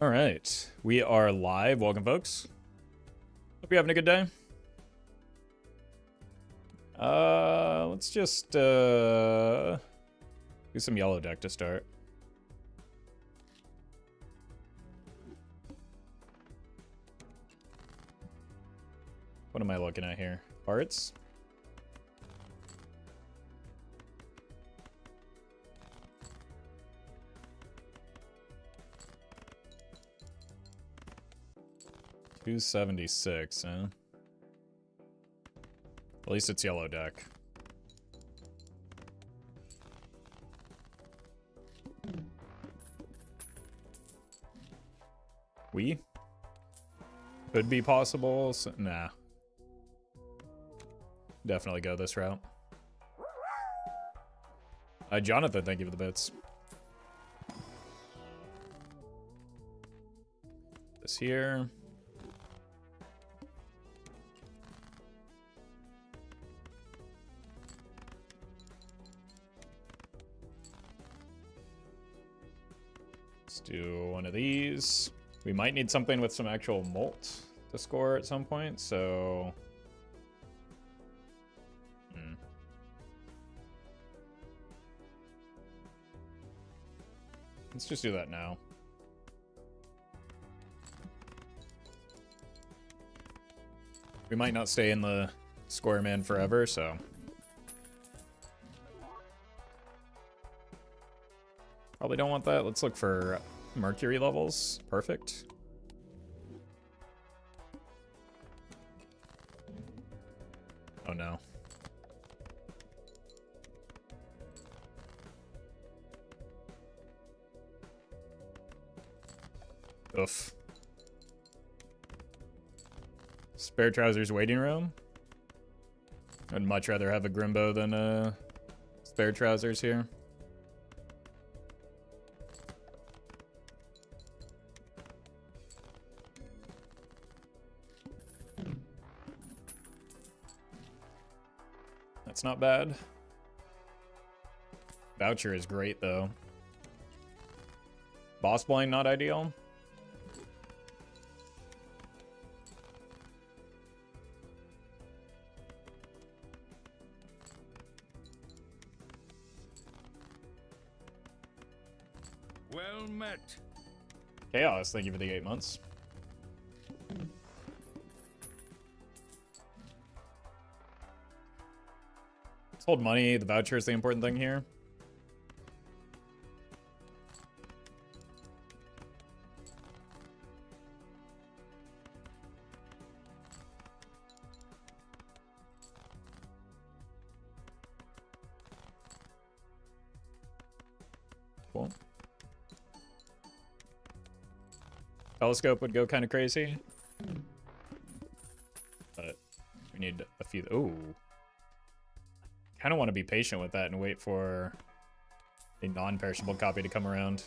All right, we are live. Welcome, folks. Hope you're having a good day. Let's just do some yellow deck to start. What am I looking at here? Hearts? $276, huh? At least it's yellow deck. We? Could be possible. So, nah. Definitely go this route. Jonathan, thank you for the bits. This here. Let's do one of these. We might need something with some actual molt to score at some point, so... Let's just do that now. We might not stay in the square man forever, so... Probably don't want that. Let's look for Mercury levels. Perfect. Oh no. Oof. Spare trousers waiting room. I'd much rather have a Grimbo than spare trousers here. That's not bad. Voucher is great though. Boss blind not ideal. Well met. Chaos, thank you for the 8 months. Let's hold money. The voucher is the important thing here. Cool. Telescope would go kind of crazy. But we need a few... Ooh. Kind of want to be patient with that and wait for a non-perishable copy to come around.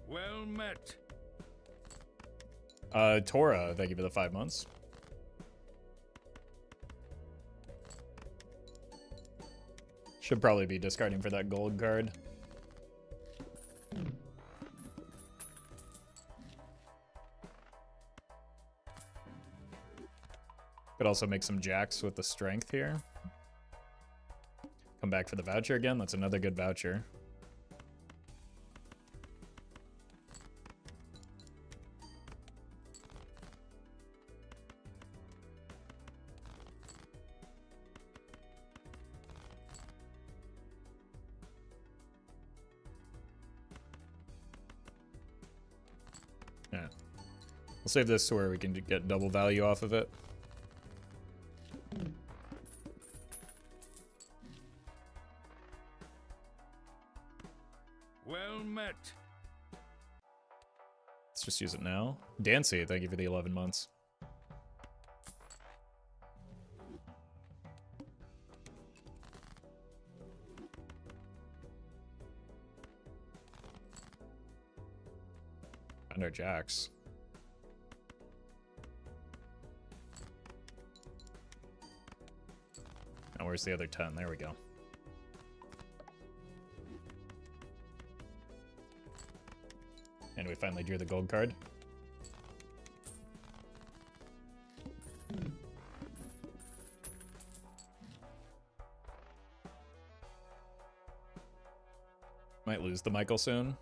Well met. Tora, thank you for the 5 months. Should probably be discarding for that gold card. Could also make some jacks with the strength here. Come back for the voucher again. That's another good voucher. Yeah. We'll save this to where we can get double value off of it. Well met. Let's just use it now. Dancy, thank you for the 11 months. And our jacks. Where's the other 10? There we go. And we finally drew the gold card. Might lose the Michael soon.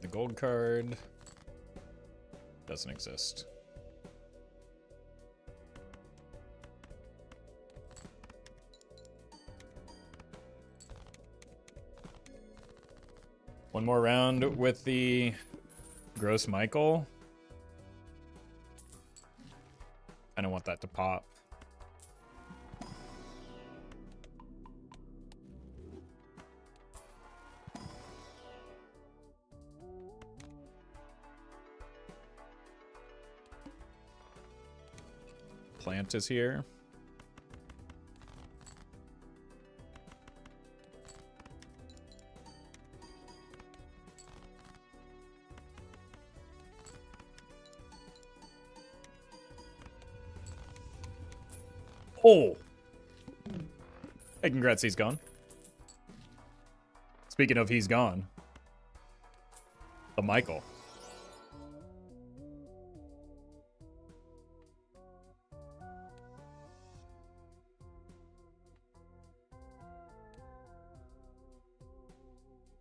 The gold card doesn't exist. One more round with the Gross Michael. I don't want that to pop. Plant is here. Oh! Hey, congrats, he's gone. Speaking of he's gone. The Michael.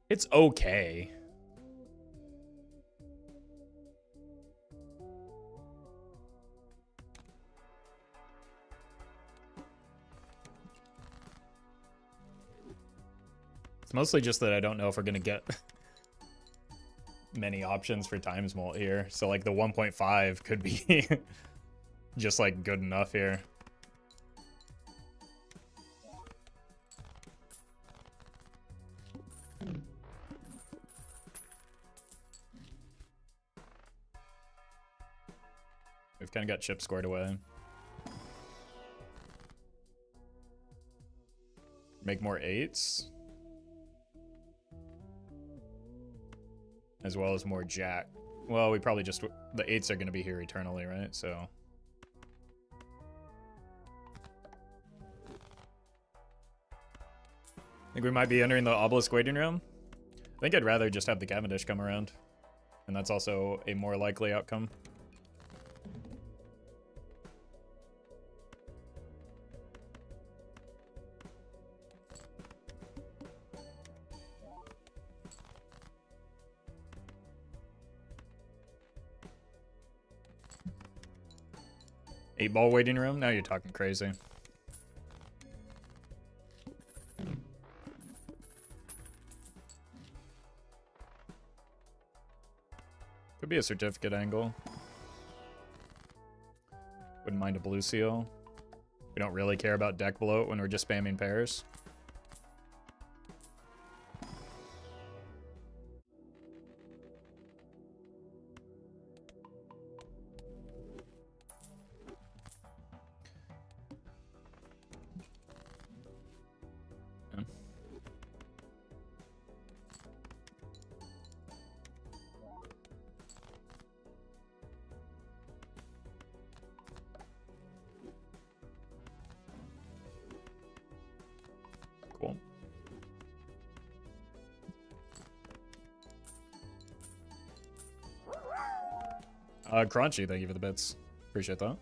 It's okay. It's mostly just that I don't know if we're gonna get many options for times molt here. So like the 1.5 could be just like good enough here. We've kind of got chip squared away. Make more 8s. As well as more jack. Well, we probably just... The 8s are going to be here eternally, right? So... I think we might be entering the obelisk waiting room. I think I'd rather just have the Cavendish come around. And that's also a more likely outcome. Eight-ball waiting room? Now you're talking crazy. Could be a certificate angle. Wouldn't mind a blue seal. We don't really care about deck bloat when we're just spamming pairs. Cool. Crunchy, thank you for the bits. Appreciate that.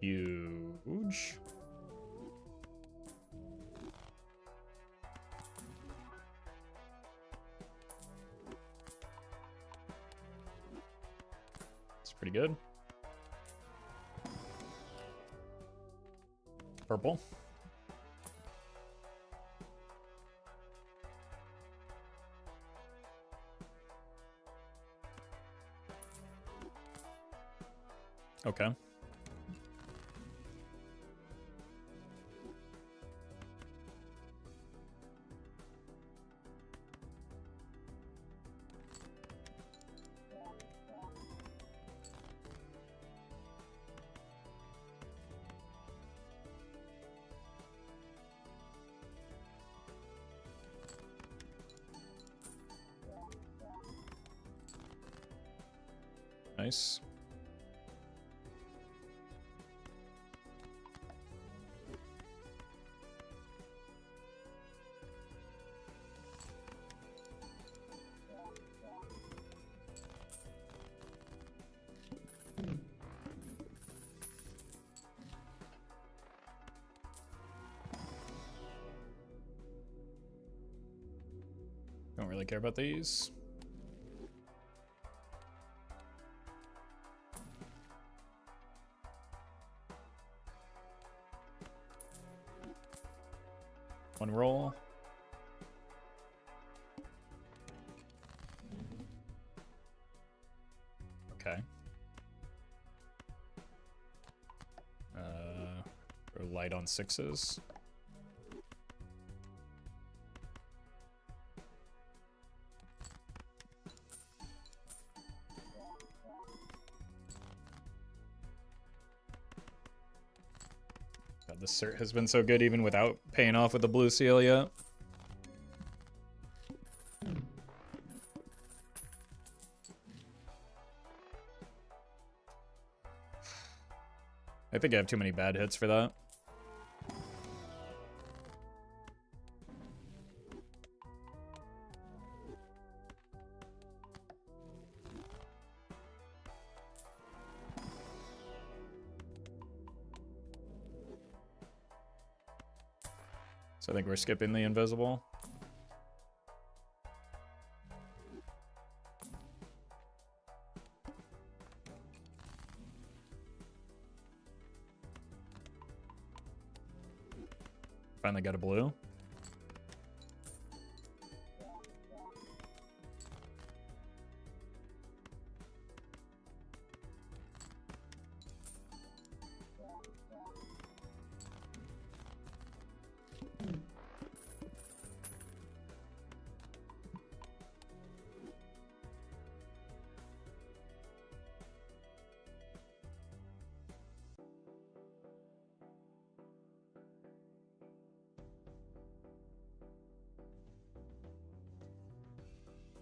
Huge. It's pretty good. Purple. Okay. Nice. Don't really care about these. One roll. Okay. Or light on 6s. God, this cert has been so good even without paying off with the blue seal yet. I think I have too many bad hits for that. So I think we're skipping the invisible. Finally got a blue.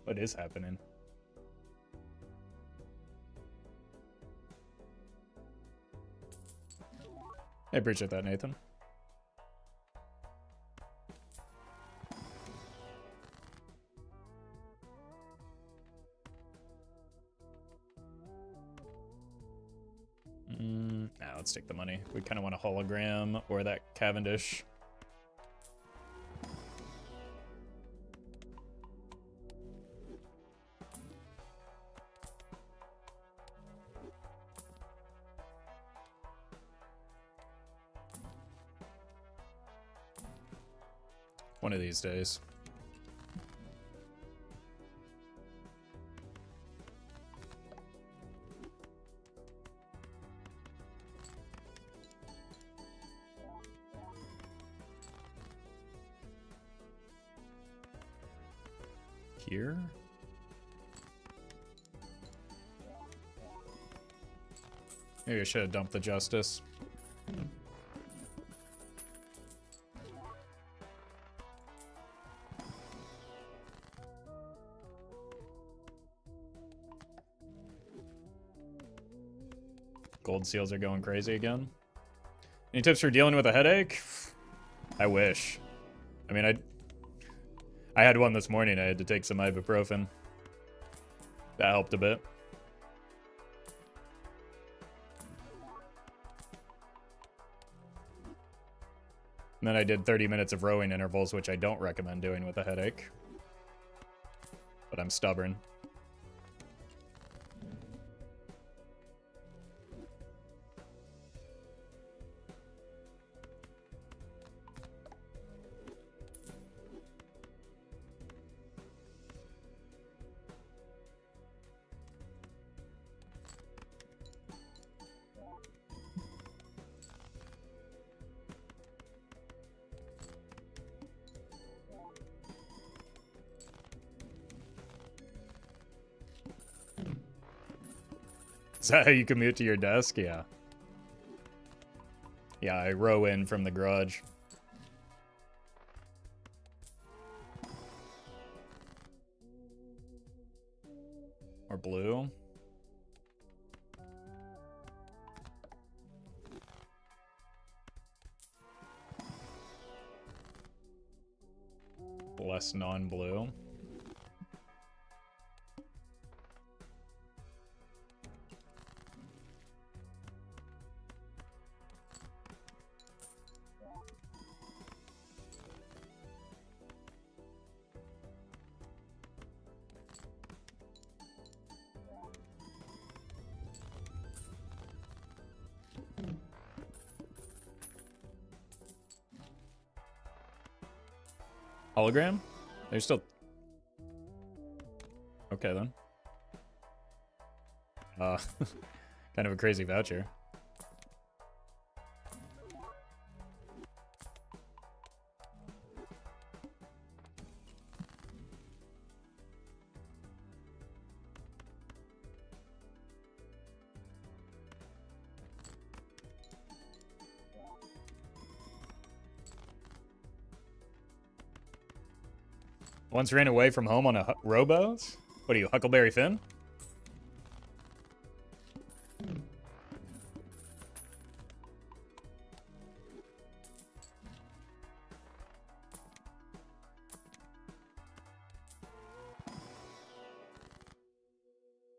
What is happening? I appreciate that, Nathan. Nah, let's take the money. We kind of want a hologram or that Cavendish. One of these days. Here? Maybe I should have dumped the Justice. Gold seals are going crazy again. Any tips for dealing with a headache? I wish. I mean, I had one this morning. I had to take some ibuprofen. That helped a bit. And then I did 30 minutes of rowing intervals, which I don't recommend doing with a headache. But I'm stubborn. Is that how you commute to your desk? Yeah. Yeah, I row in from the garage. Or blue. Less non-blue. Hologram? There's still... Okay, then. Kind of a crazy voucher. Once ran away from home on a rowboat? What are you, Huckleberry Finn?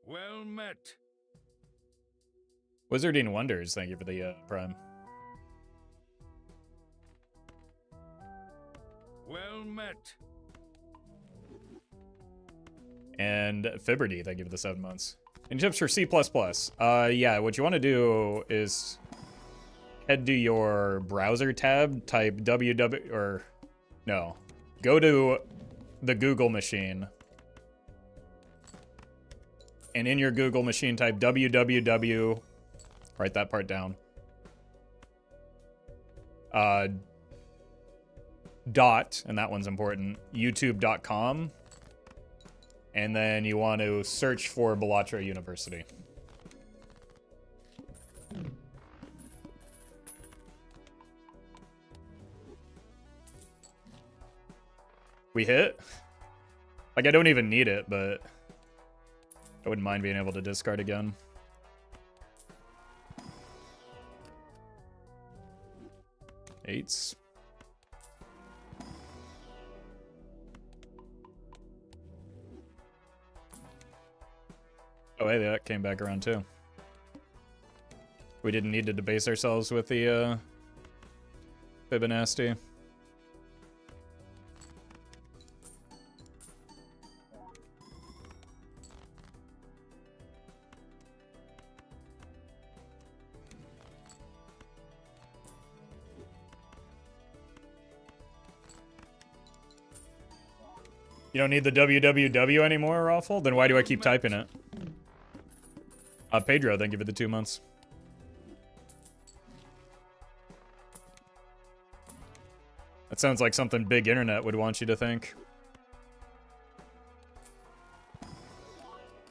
Well met. Wizarding Wonders, thank you for the prime. Well met. And Fibberty, thank you for the 7 months. And tips for C++. Yeah, what you want to do is head to your browser tab, type www, or no, go to the Google machine. And in your Google machine, type www, write that part down. Dot, and that one's important, youtube.com. And then you want to search for Balatro University. We hit? Like, I don't even need it, but I wouldn't mind being able to discard again. Eights. Oh, hey, that came back around too. We didn't need to debase ourselves with the Fibonacci. You don't need the www anymore, Roffle? Then why do I keep typing it? Pedro, thank you for the 2 months. That sounds like something big internet would want you to think.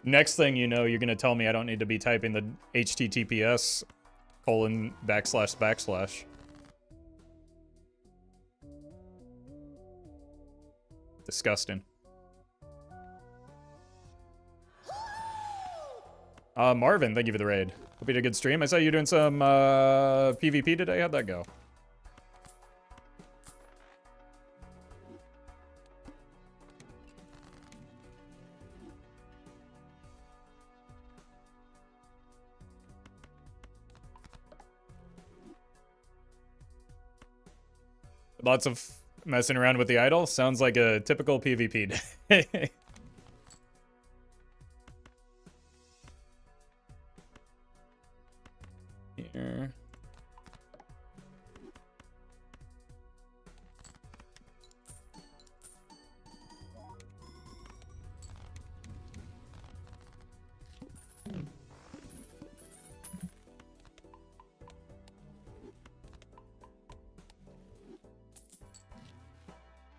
Next thing you know, you're going to tell me I don't need to be typing the HTTPS : // Disgusting. Marvin, thank you for the raid. Hope you had a good stream. I saw you doing some PvP today. How'd that go? Lots of messing around with the idol. Sounds like a typical PvP day. Here.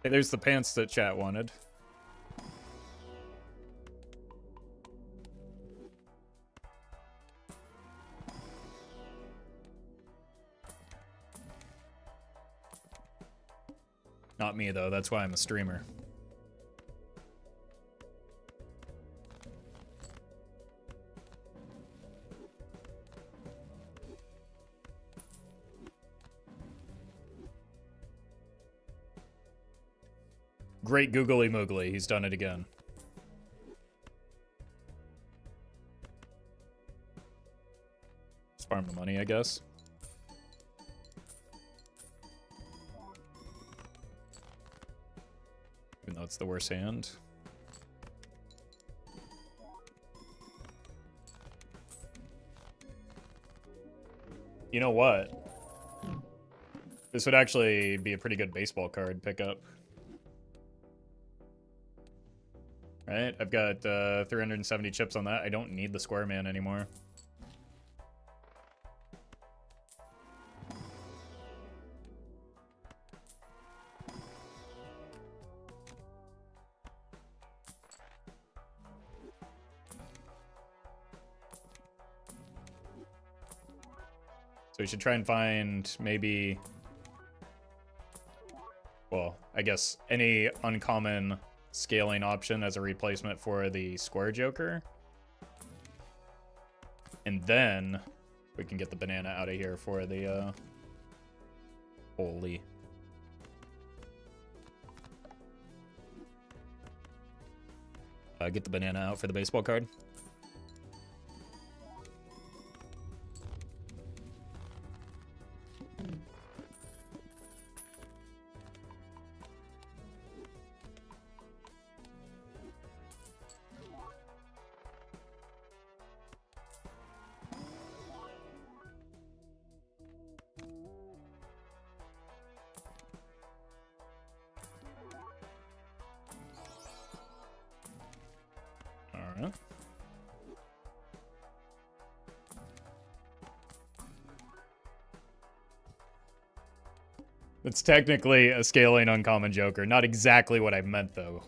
Hey, there's the pants that chat wanted. Not me, though. That's why I'm a streamer. Great googly moogly. He's done it again. Just farm the money, I guess. Even though it's the worst hand. You know what? This would actually be a pretty good baseball card pickup. Right, I've got 370 chips on that. I don't need the square man anymore. So we should try and find maybe, well, I guess any uncommon scaling option as a replacement for the square joker. And then we can get the banana out of here for the holy. Get the banana out for the baseball card. Alright. It's technically a scaling uncommon joker. Not exactly what I meant, though.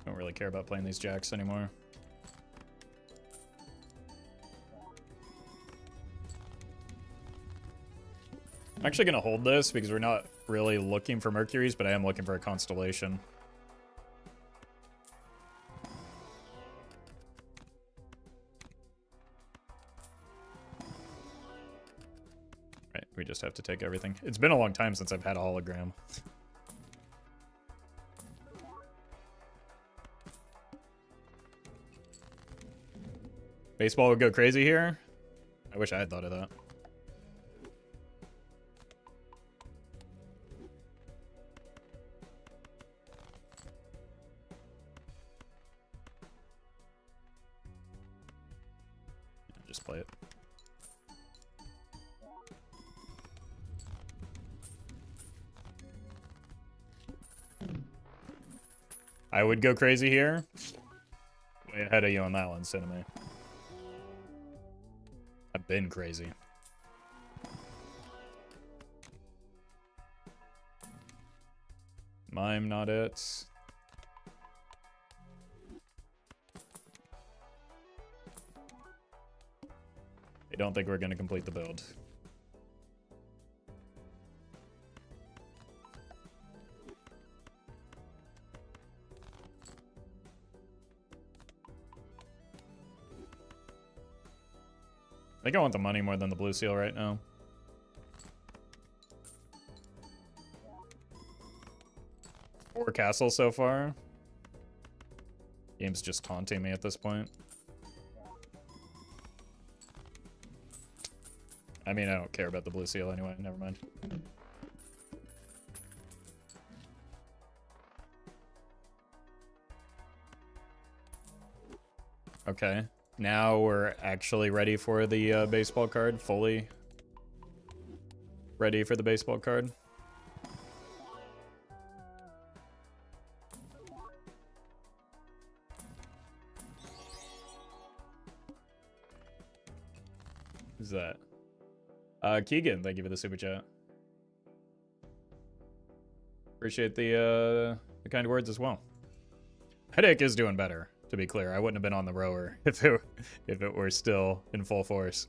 Don't really care about playing these jacks anymore. I'm actually going to hold this because we're not really looking for Mercuries, but I am looking for a constellation. Right, we just have to take everything. It's been a long time since I've had a hologram. Baseball would go crazy here. I wish I had thought of that. Just play it. I would go crazy here. Way ahead of you on that one, Cinema. I've been crazy. Mime, not it. I don't think we're going to complete the build. I think I want the money more than the blue seal right now. Four castles so far. Game's just taunting me at this point. I mean, I don't care about the blue seal anyway. Never mind. Okay. Now we're actually ready for the baseball card. Fully ready for the baseball card. Who's that? Keegan, thank you for the super chat. Appreciate the kind words as well. Headache is doing better. to be clear. I wouldn't have been on the rower if it were still in full force.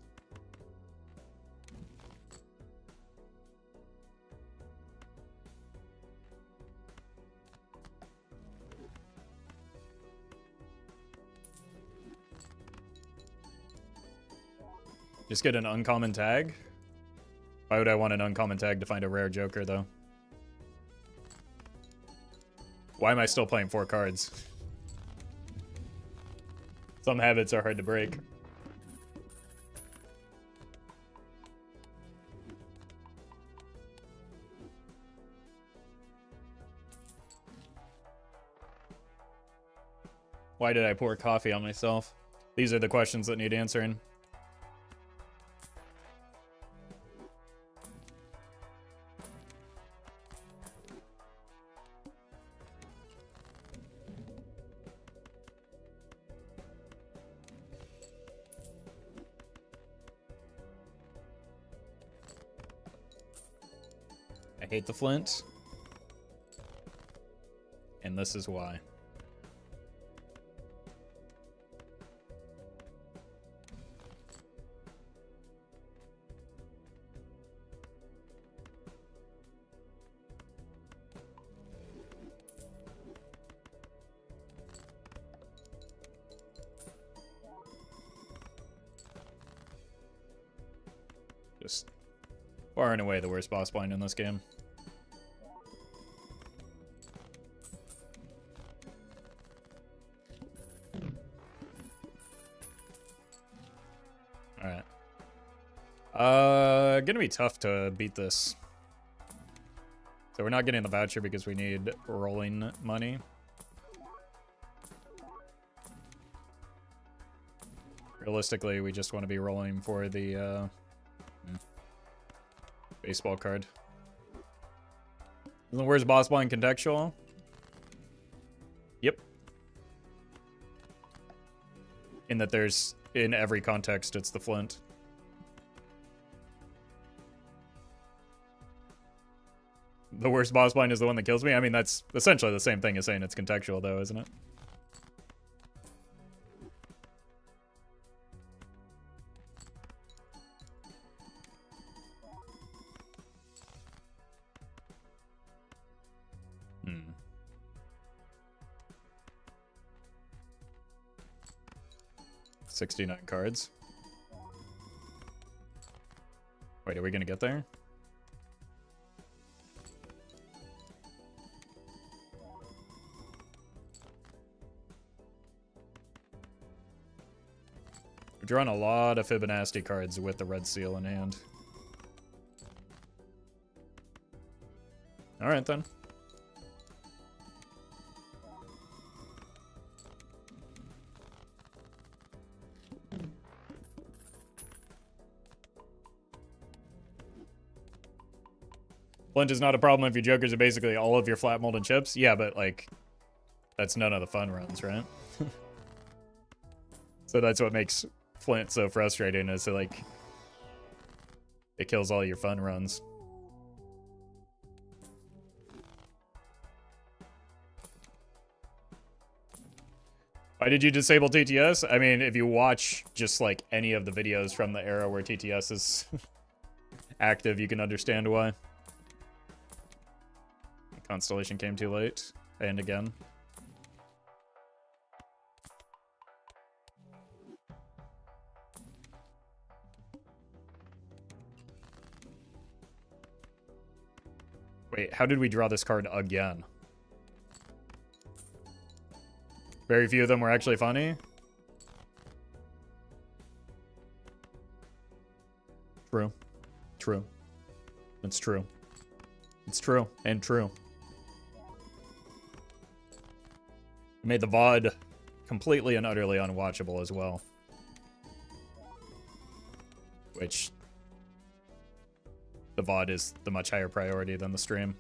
Just get an uncommon tag? Why would I want an uncommon tag to find a rare Joker, though? Why am I still playing 4 cards? Some habits are hard to break. Why did I pour coffee on myself? These are the questions that need answering. I hate the flint. And this is why. Just far and away the worst boss blind in this game. Alright. Gonna be tough to beat this. So we're not getting the voucher because we need rolling money. Realistically, we just want to be rolling for the baseball card. Isn't the worst boss blind contextual? Yep. In that there's, in every context, it's the flint. The worst boss blind is the one that kills me? I mean, that's essentially the same thing as saying it's contextual, though, isn't it? Hmm. $69 cards. Wait, are we gonna get there? We've drawn a lot of Fibonacci cards with the red seal in hand. Alright then. Flint is not a problem if your jokers are basically all of your flat molded chips. Yeah, but like, that's none of the fun runs, right? So that's what makes Flint so frustrating, is that, like, it kills all your fun runs. Why did you disable TTS? I mean, if you watch just like any of the videos from the era where TTS is active, you can understand why. Constellation came too late, and again. Wait, how did we draw this card again? Very few of them were actually funny. True. True. It's true. It's true. And true. It made the VOD completely and utterly unwatchable as well. Which, the VOD is the much higher priority than the stream.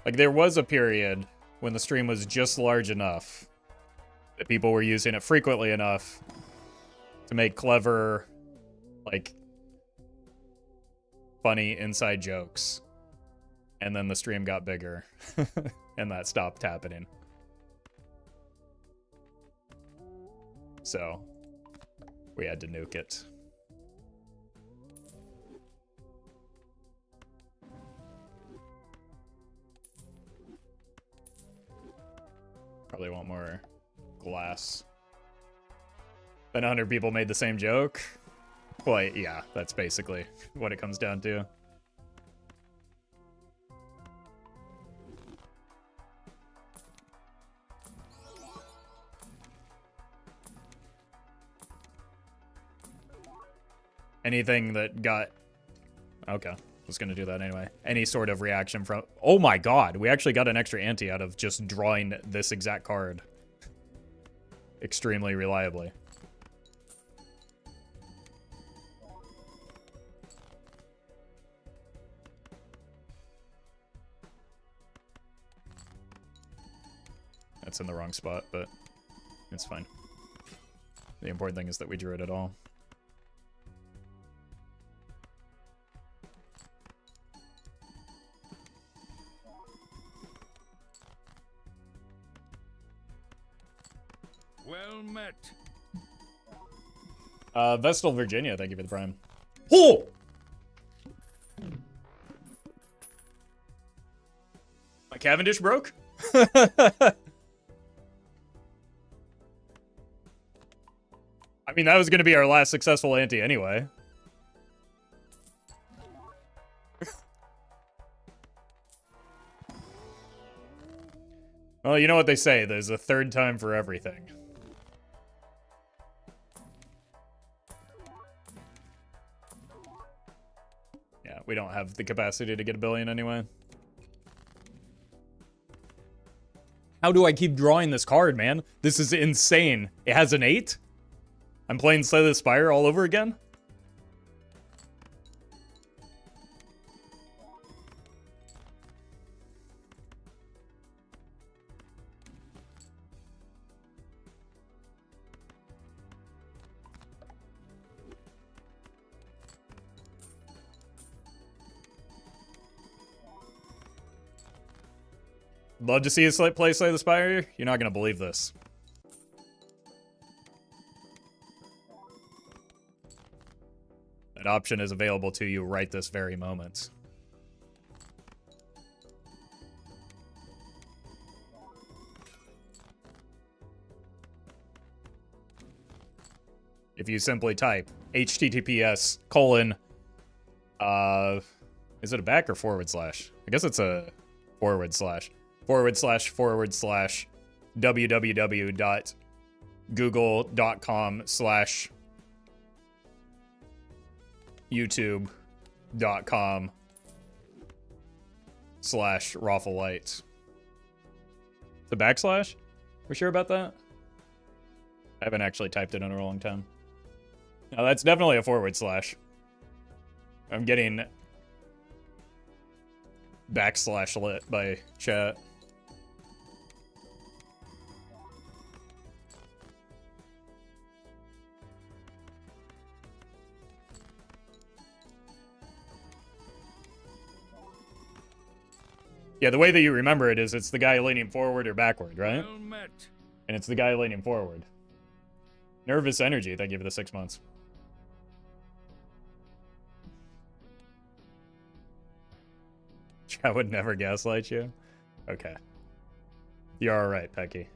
Like, there was a period when the stream was just large enough that people were using it frequently enough to make clever, like, funny inside jokes. And then the stream got bigger. And that stopped happening. So, we had to nuke it. Probably want more glass. Then 100 people made the same joke. Well, yeah, that's basically what it comes down to. Anything that got... Okay, was gonna do that anyway. Any sort of reaction from... Oh my god, we actually got an extra ante out of just drawing this exact card. Extremely reliably. That's in the wrong spot, but it's fine. The important thing is that we drew it at all. Well met. Vestal, Virginia, thank you for the prime. Oh! My Cavendish broke? I mean, that was going to be our last successful ante anyway. Well, you know what they say, there's a third time for everything. Yeah, we don't have the capacity to get 1 billion anyway. How do I keep drawing this card, man? This is insane. It has an 8? I'm playing Slay the Spire all over again? Love to see us play Slay the Spire. You're not going to believe this. That option is available to you right this very moment. If you simply type https:// is it a back or forward slash? I guess it's a forward slash. www.google.com/youtube.com/Roffle. The backslash? We're sure about that? I haven't actually typed it in a long time. No, that's definitely a forward slash. I'm getting backslash lit by chat. Yeah, the way that you remember it is it's the guy leaning forward or backward, right? Well met. And it's the guy leaning forward. Nervous energy, thank you for the 6 months. I would never gaslight you. Okay. You're alright, Pecky.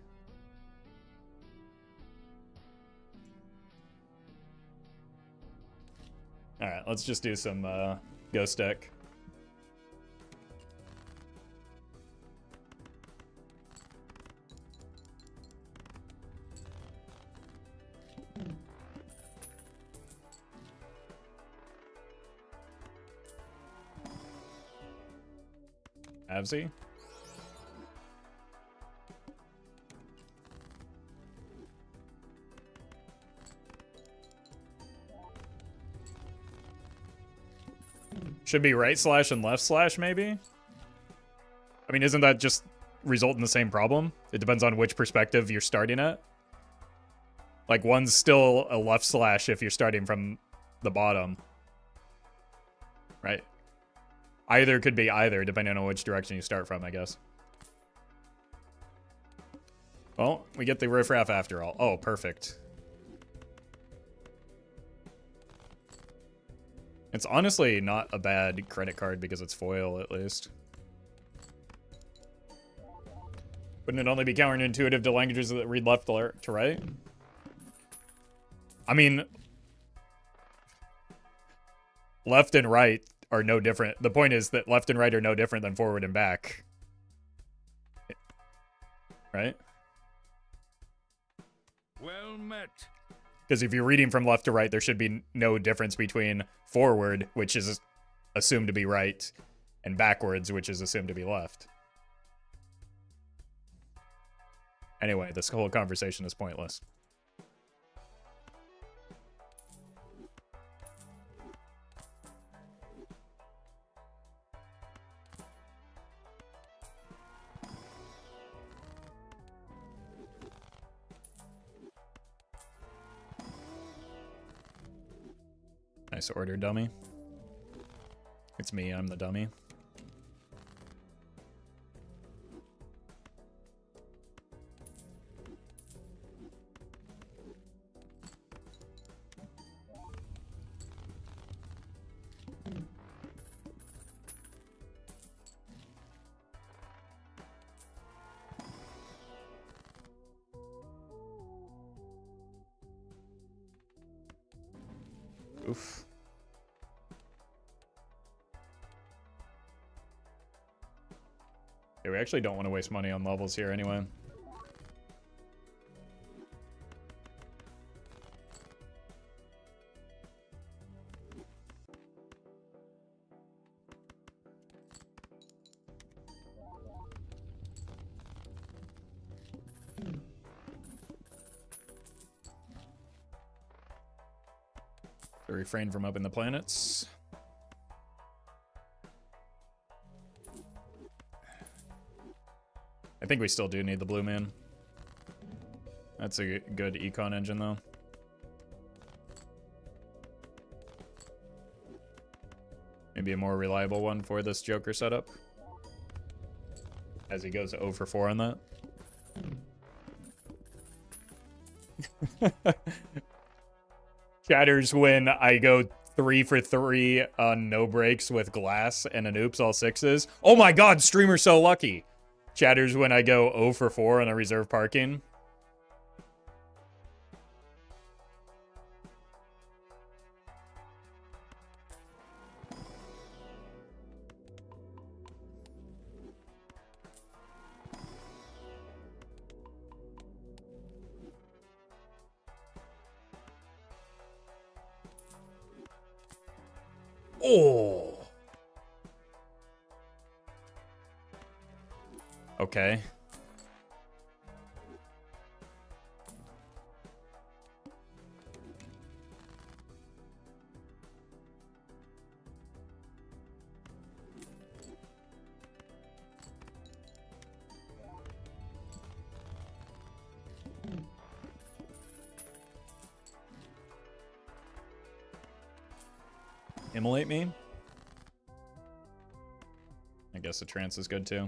Alright, let's just do some ghost deck. Avsy? Should be right slash and left slash, maybe? I mean, isn't that just result in the same problem? It depends on which perspective you're starting at. Like, one's still a left slash if you're starting from the bottom. Right? Either could be either, depending on which direction you start from, I guess. Well, we get the riffraff after all. Oh, perfect. It's honestly not a bad credit card because it's foil, at least. Wouldn't it only be counterintuitive to languages that read left to right? I mean, left and right are no different. The point is that left and right are no different than forward and back. Right? Well met. Because if you're reading from left to right, there should be no difference between forward, which is assumed to be right, and backwards, which is assumed to be left. Anyway, this whole conversation is pointless. Nice order, dummy. It's me, I'm the dummy. Oof. Yeah, we actually don't want to waste money on levels here anyway. To refrain from upping the planets. I think we still do need the blue man. That's a good econ engine, though. Maybe a more reliable one for this Joker setup. As he goes 0 for 4 on that. Chatters when I go 3 for 3 on no breaks with glass and an oops all sixes. Oh my god, streamer's so lucky. Chatters when I go 0 for 4 on a reserve parking. Oh. Okay. Immolate me? I guess the trance is good too.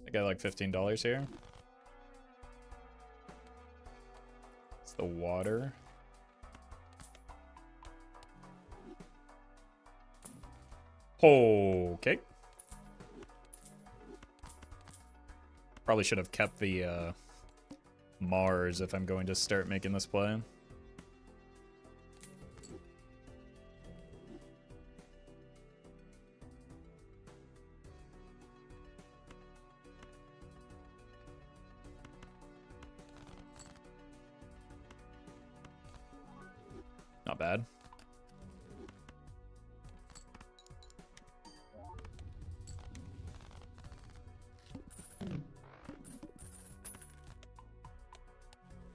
I got like $15 here. It's the water. Okay. Probably should have kept the Mars if I'm going to start making this play. Not bad.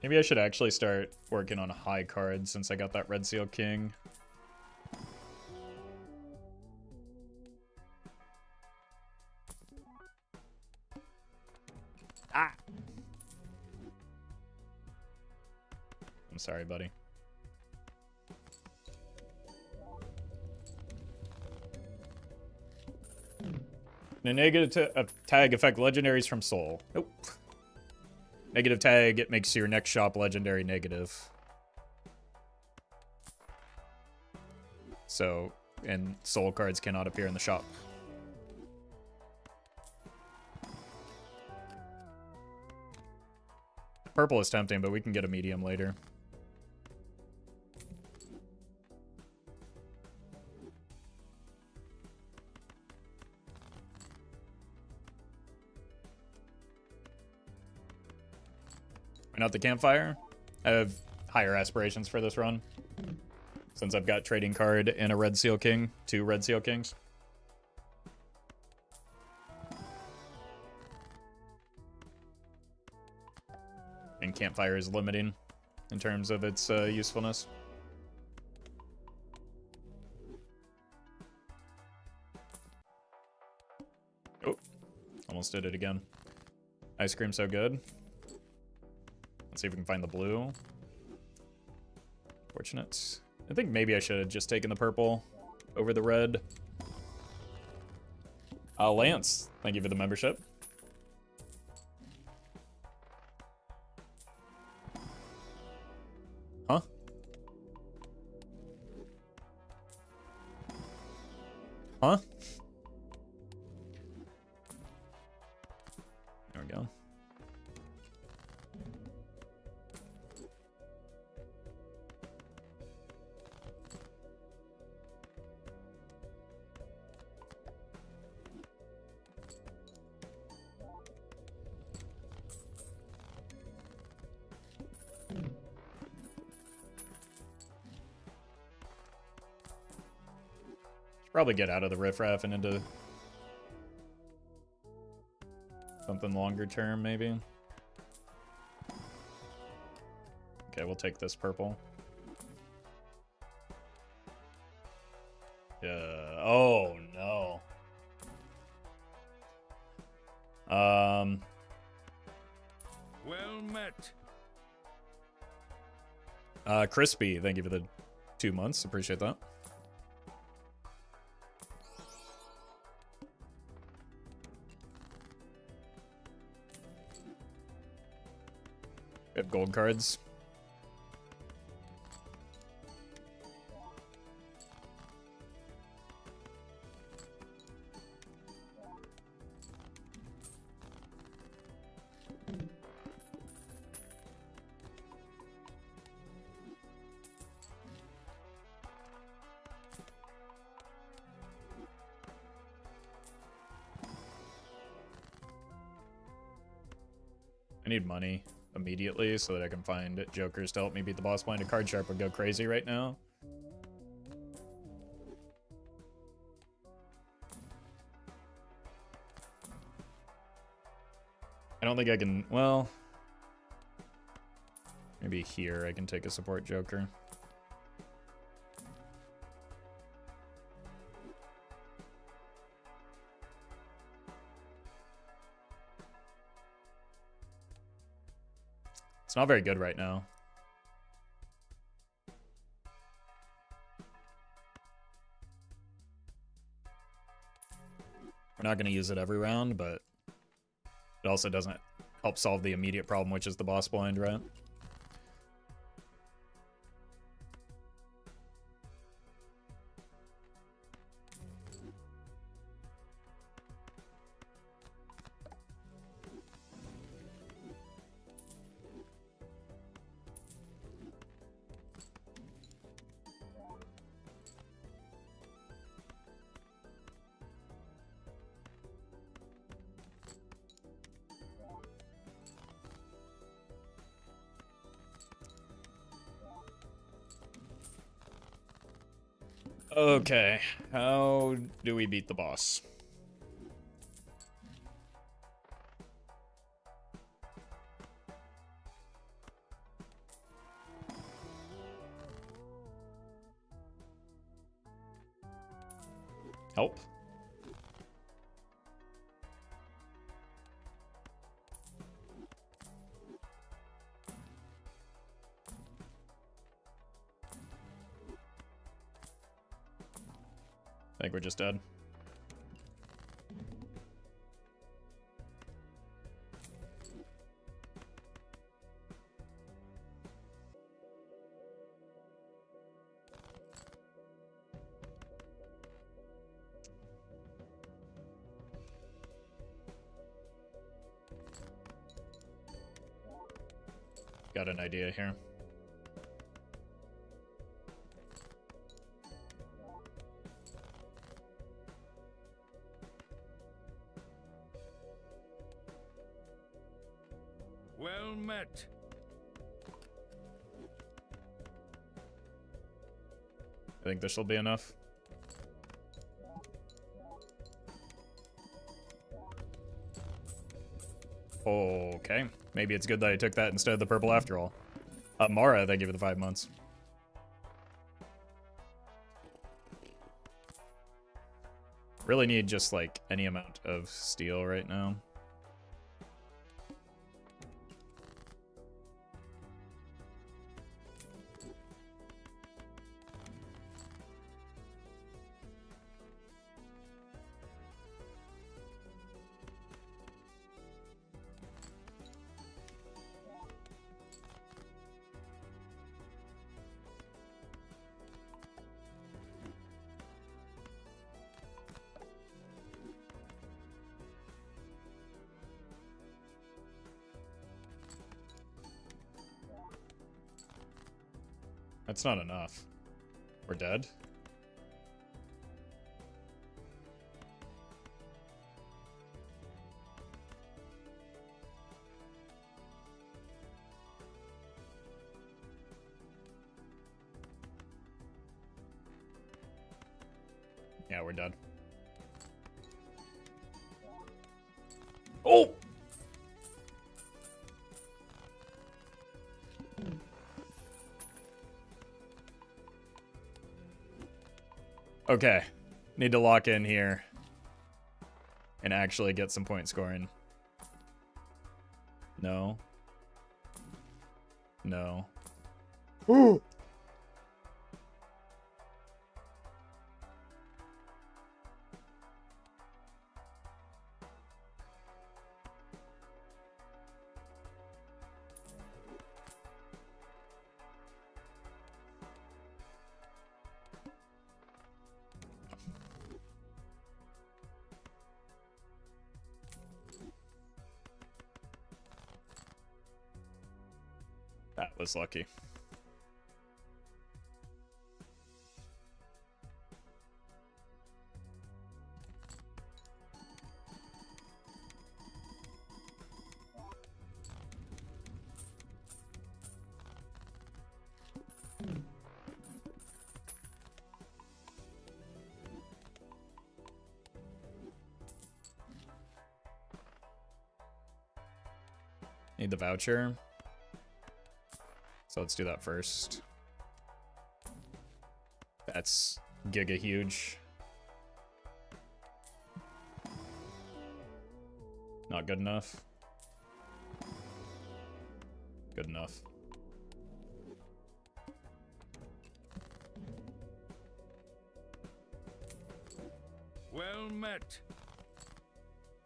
Maybe I should actually start working on high cards since I got that Red Seal King. I'm sorry, buddy. A negative tag affect legendaries from soul. Nope. Negative tag, it makes your next shop legendary negative. So, and soul cards cannot appear in the shop. Purple is tempting, but we can get a medium later. Why not the campfire? I have higher aspirations for this run, since I've got trading card and a red seal king, 2 red seal kings. And campfire is limiting in terms of its usefulness. Oh, almost did it again. Ice cream so good. Let's see if we can find the blue. Fortunate. I think maybe I should have just taken the purple over the red. Lance, thank you for the membership. Huh? Huh? There we go. Probably get out of the riffraff and into something longer term, maybe. Okay, we'll take this purple. Yeah. Oh no. Well met. Crispy, thank you for the 2 months. Appreciate that. We have gold cards. I need money immediately so that I can find jokers to help me beat the boss blind. A card sharp would go crazy right now. I don't think I can, well, maybe here I can take a support joker. It's not very good right now. We're not going to use it every round, but it also doesn't help solve the immediate problem, which is the boss blind, right? Okay, how do we beat the boss? Help. I think we're just dead. Got an idea here. Well met. I think this will be enough. Okay. Maybe it's good that I took that instead of the purple after all. Mara, thank you for the 5 months. Really need just like any amount of steel right now. That's not enough. We're dead? Yeah, we're dead. Oh! Okay. Need to lock in here and actually get some point scoring. No. No. Ooh! That was lucky. Need the voucher. So let's do that first. That's giga huge. Not good enough. Good enough. Well met.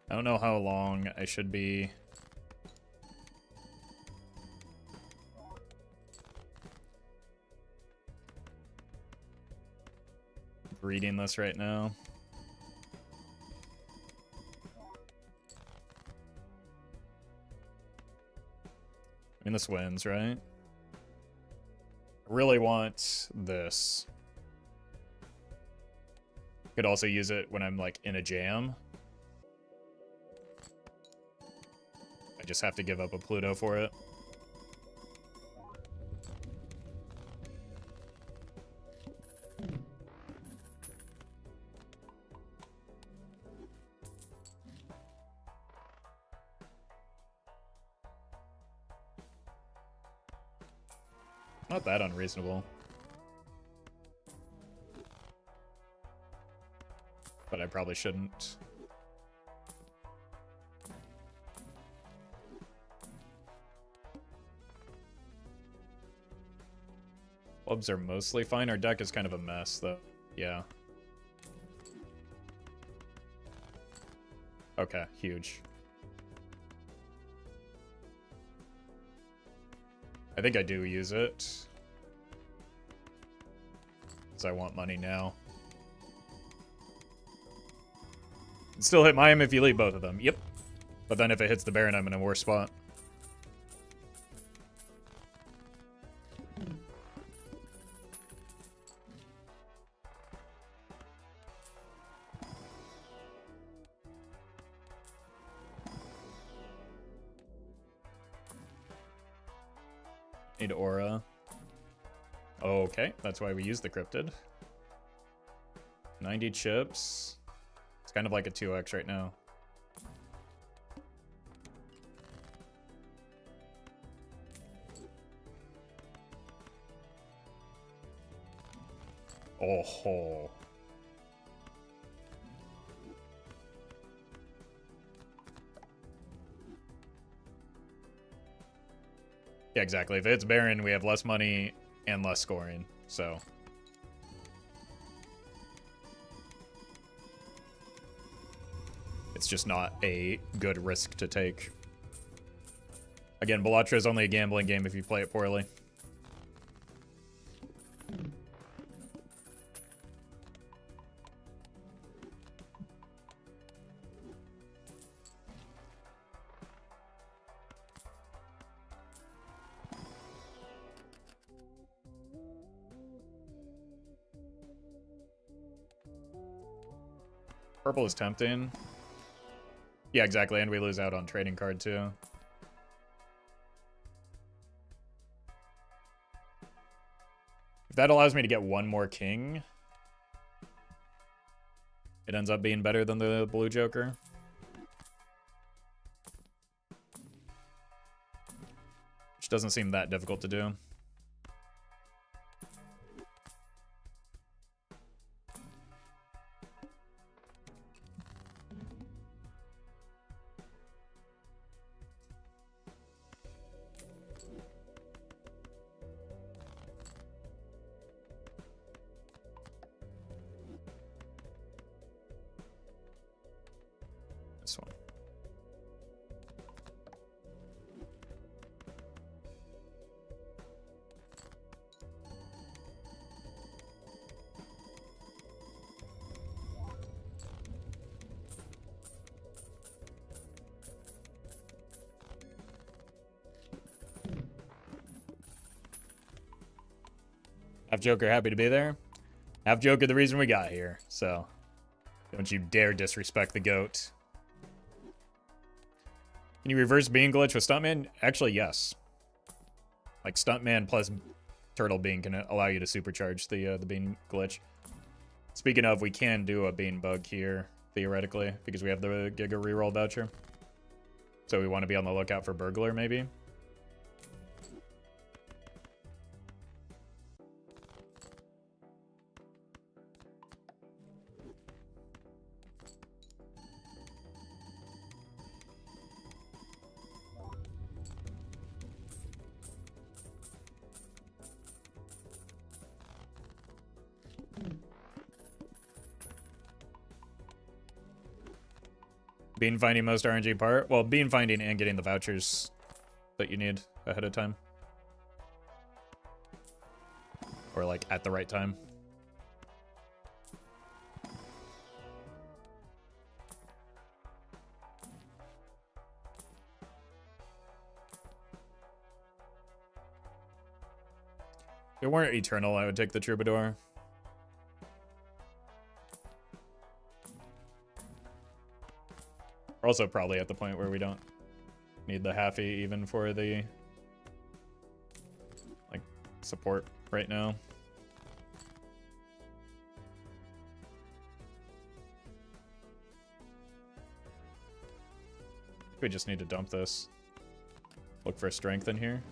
I don't know how long I should be reading this right now. I mean, this wins, right? I really want this. Could also use it when I'm like in a jam. I just have to give up a Pluto for it. Not that unreasonable. But I probably shouldn't. Clubs are mostly fine. Our deck is kind of a mess, though. Yeah. Okay, huge. I think I do use it. Because I want money now. Still hit Mime if you leave both of them. Yep. But then if it hits the Baron, I'm in a worse spot. Need aura. Okay, that's why we use the cryptid. 90 chips. It's kind of like a 2x right now. Oh ho. Yeah, exactly. If it's Baron, we have less money and less scoring, so. It's just not a good risk to take. Again, Bellatra is only a gambling game if you play it poorly. Purple is tempting. Yeah, exactly, and we lose out on trading card too. If that allows me to get one more king, it ends up being better than the blue joker. Which doesn't seem that difficult to do. This one. Half Joker happy to be there. Half Joker the reason we got here, so don't you dare disrespect the GOAT. Can you reverse Bean glitch with Stuntman? Actually, yes. Like Stuntman plus Turtle Bean can allow you to supercharge the Bean glitch. Speaking of, we can do a Bean bug here, theoretically, because we have the Giga reroll voucher. So we want to be on the lookout for Burglar, maybe. Bean finding most RNG part? Well, bean finding and getting the vouchers that you need ahead of time. Or like at the right time. If it weren't Eternal, I would take the Troubadour. We're also probably at the point where we don't need the halfie even for the like support right now. We just need to dump this. Look for strength in here.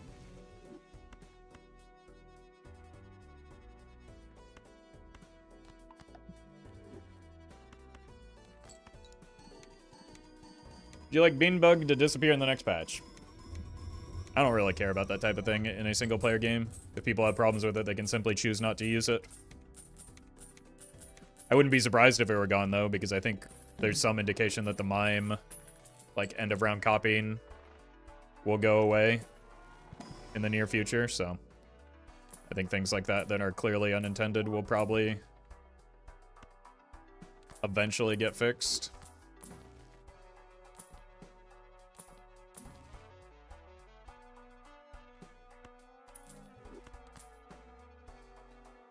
Would you like Beanbug to disappear in the next patch? I don't really care about that type of thing in a single player game. If people have problems with it, they can simply choose not to use it. I wouldn't be surprised if it were gone though, because I think there's some indication that the Mime, like, end of round copying will go away in the near future, so I think things like that that are clearly unintended will probably eventually get fixed.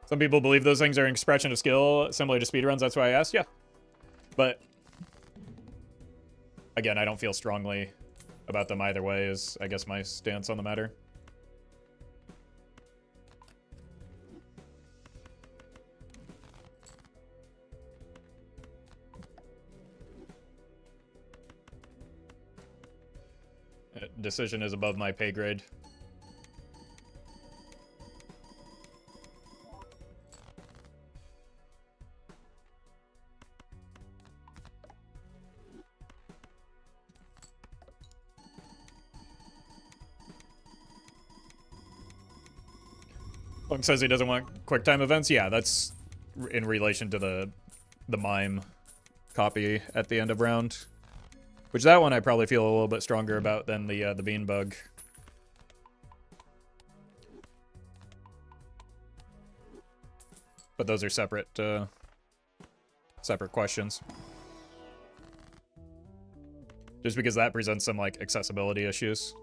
Some people believe those things are an expression of skill similar to speedruns. That's why I asked. Yeah. But again, I don't feel strongly about them either way is, I guess, my stance on the matter. Decision is above my pay grade. Lung says he doesn't want quick time events. Yeah, that's in relation to the Mime copy at the end of round. Which that one I probably feel a little bit stronger about than the bean bug. But those are separate separate questions. Just because that presents some like accessibility issues.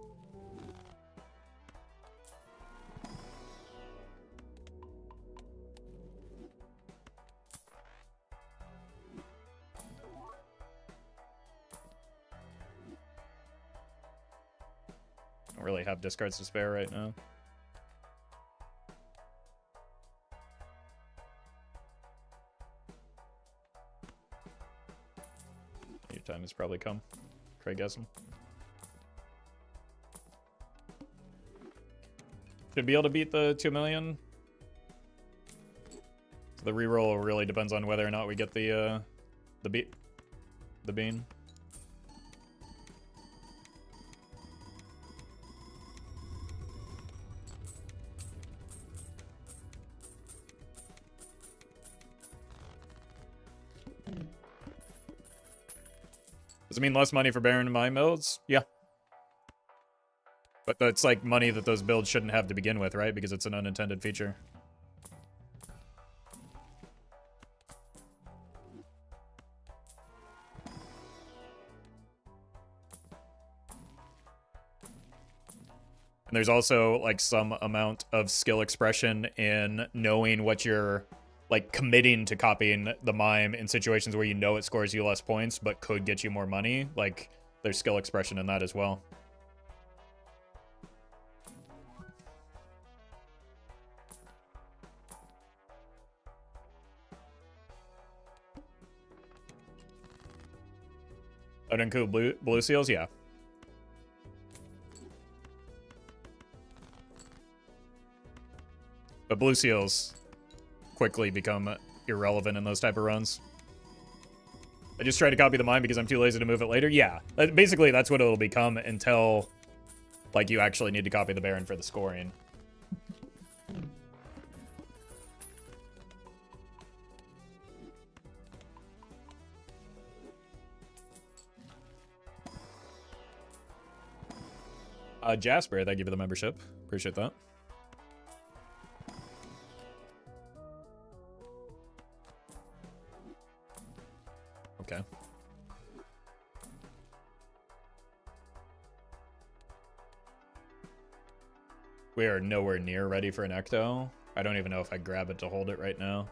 Really have discards to spare right now. Your time has probably come. Craig Gesson. Should be able to beat the 2 million. The reroll really depends on whether or not we get the bean. Does it mean less money for Baron and Mime builds? Yeah. But that's like money that those builds shouldn't have to begin with, right? Because it's an unintended feature. And there's also like some amount of skill expression in knowing what you're like committing to copying the Mime in situations where you know it scores you less points but could get you more money. Like there's skill expression in that as well. That include blue seals? Yeah. But blue seals quickly become irrelevant in those type of runs. I just try to copy the Mime because I'm too lazy to move it later. Yeah, basically that's what it'll become until like you actually need to copy the Baron for the scoring. Jasper, thank you for the membership. Appreciate that. Okay. We are nowhere near ready for an Ecto. I don't even know if I grab it to hold it right now.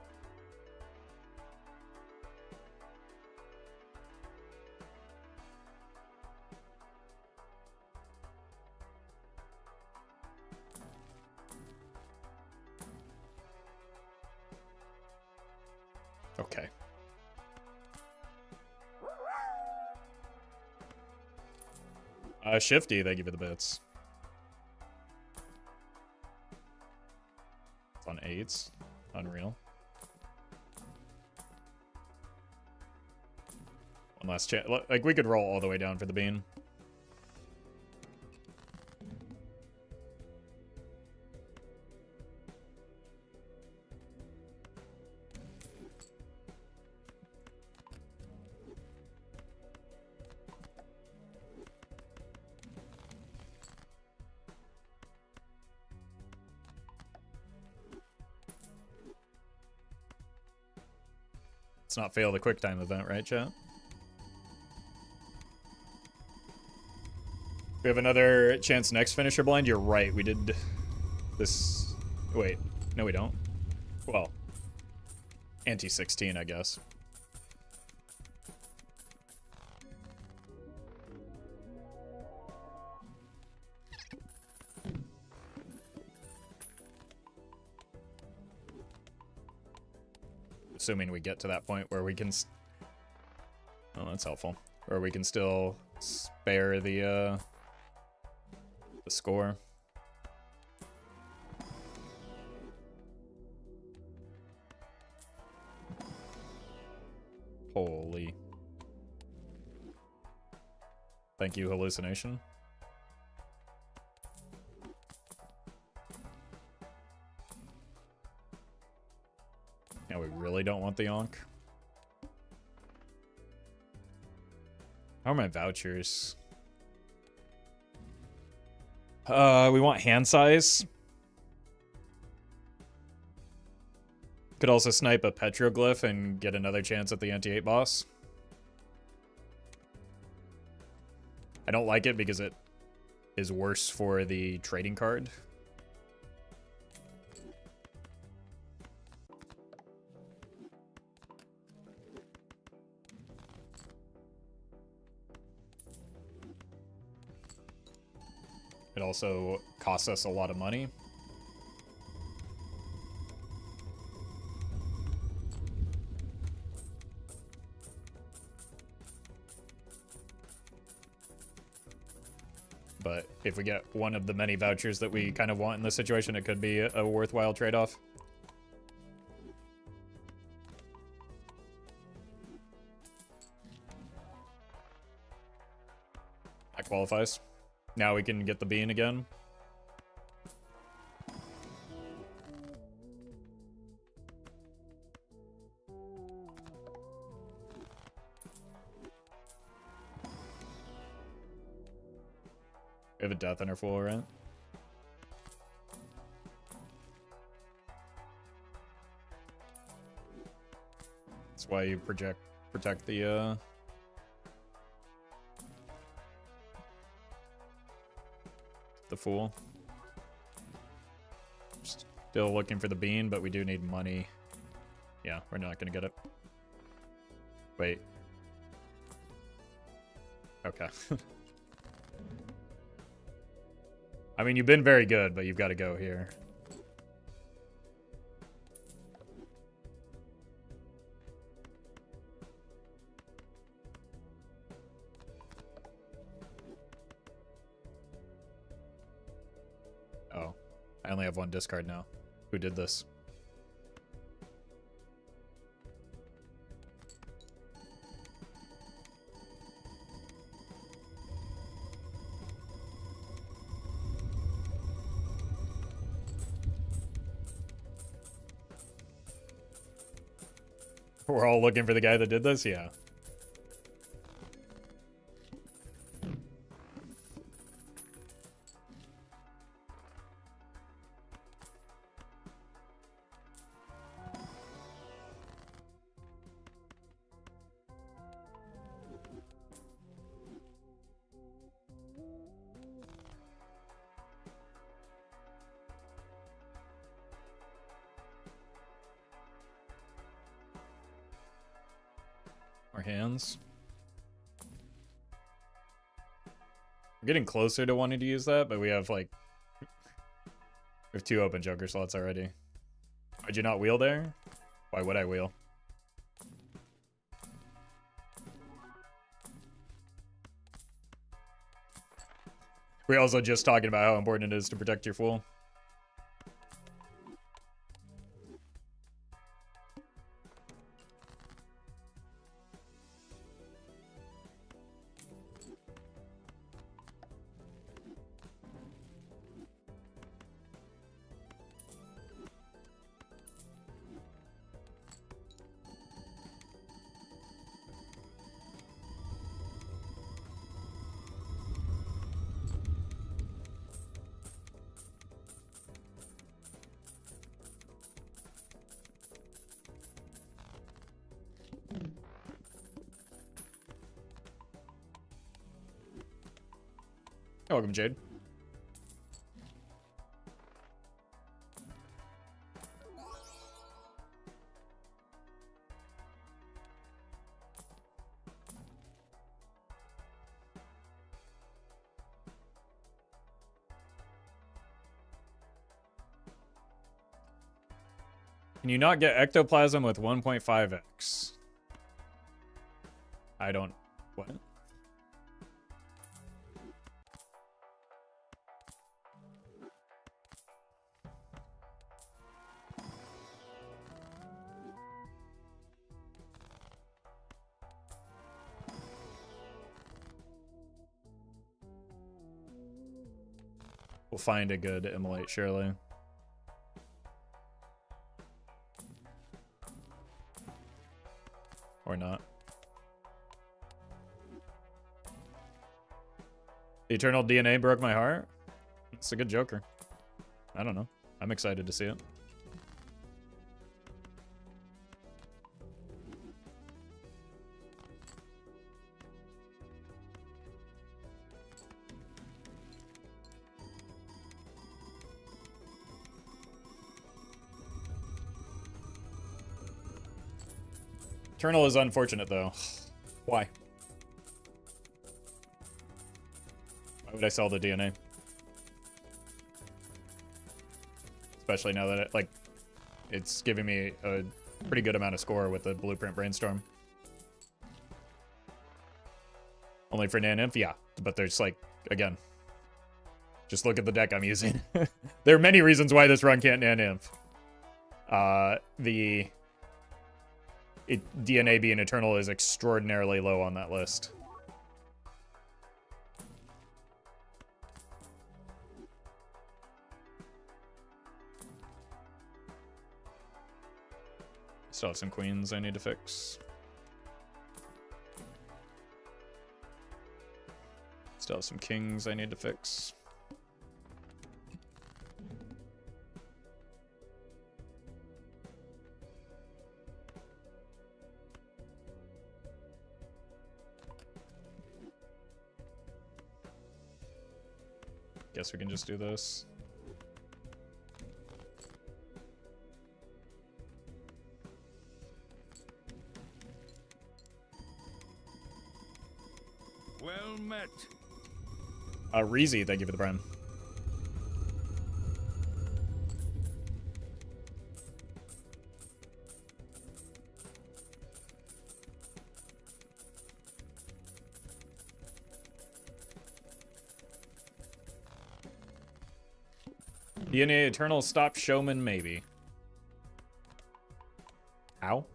Okay. Shifty, thank you for the bits. It's on 8s. Unreal. One last chance. Like, we could roll all the way down for the bean. Let's not fail the quick time event, right, chat? We have another chance next finisher blind. You're right. We did this. Wait. No, we don't. Well, ante 16, I guess. Assuming we get to that point where we can... Oh, that's helpful. Where we can still spare the score. Holy. Thank you, hallucination. Now we really don't want the onk. How are my vouchers? We want hand size. Could also snipe a petroglyph and get another chance at the anti-8 boss. I don't like it because it is worse for the trading card. It also costs us a lot of money. But if we get one of the many vouchers that we kind of want in this situation, it could be a worthwhile trade-off. That qualifies. Now we can get the bean again. We have a death interval, right? That's why you protect the fool. Still looking for the bean, but we do need money. Yeah, we're not gonna get it. Wait. Okay. I mean, you've been very good, but you've got to go here. Oh, I only have one discard now. Who did this? We're all looking for the guy that did this? Yeah. Our hands. We're getting closer to wanting to use that, but we have like... We have 2 open Joker slots already. Would you not wheel there? Why would I wheel? We're also just talking about how important it is to protect your fool. Welcome, Jade. Can you not get ectoplasm with 1.5x? I don't... What? We'll find a good immolate, surely. Or not. The Eternal DNA broke my heart? It's a good Joker. I don't know. I'm excited to see it. Eternal is unfortunate, though. Why? Why would I sell the DNA? Especially now that it's giving me a pretty good amount of score with the Blueprint Brainstorm. Only for Nan-Inf? Yeah. But there's again, just look at the deck I'm using. There are many reasons why this run can't Nan-Inf. DNA being Eternal is extraordinarily low on that list. Still have some queens I need to fix. Still have some kings I need to fix. Guess we can just do this. Well met. Reezy, thank you for the prime. DNA Eternal stop Showman maybe. Ow.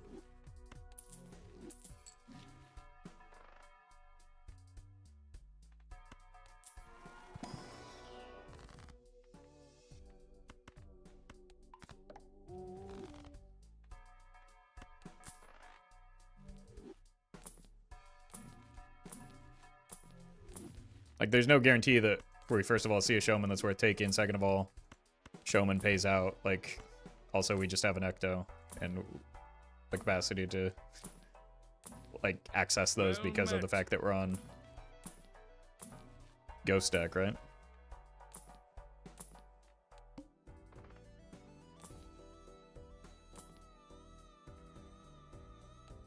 There's no guarantee that we first of all see a Showman that's worth taking. Second of all, Showman pays out. Also we just have an Ecto and the capacity to access those because of the fact that we're on Ghost deck, right?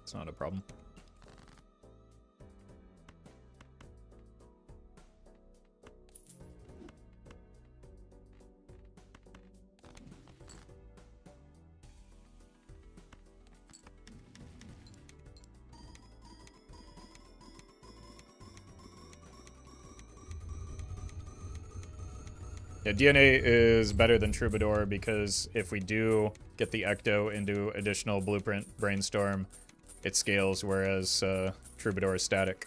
It's not a problem. Yeah, DNA is better than Troubadour because if we do get the Ecto into additional Blueprint Brainstorm, it scales, whereas Troubadour is static.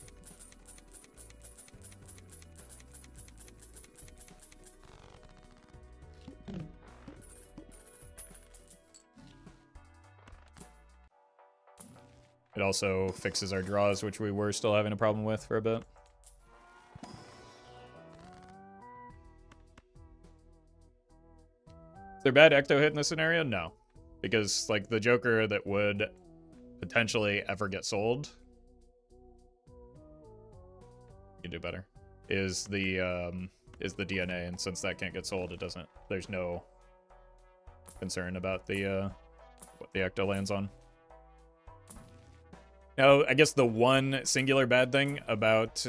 It also fixes our draws, which we were still having a problem with for a bit. Is there bad Ecto hit in this scenario? No. Because, the Joker that would potentially ever get sold, you can do better, is the is the DNA, and since that can't get sold, it doesn't. There's no concern about the what the ecto lands on. Now, I guess the one singular bad thing about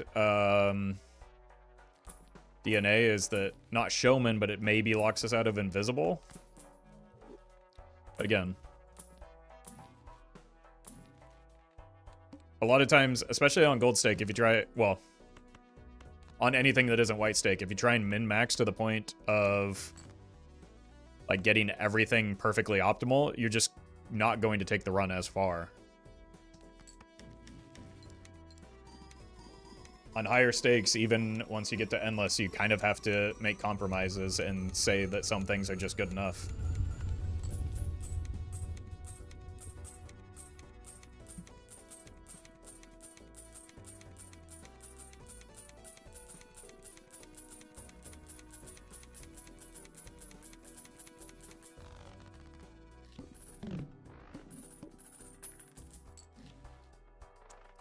DNA is that not Showman, but it maybe locks us out of Invisible. But again, a lot of times, especially on Gold Stake, if you try, well, on anything that isn't White Stake, if you try and min-max to the point of like getting everything perfectly optimal, you're just not going to take the run as far. On higher stakes, even once you get to Endless, you kind of have to make compromises and say that some things are just good enough.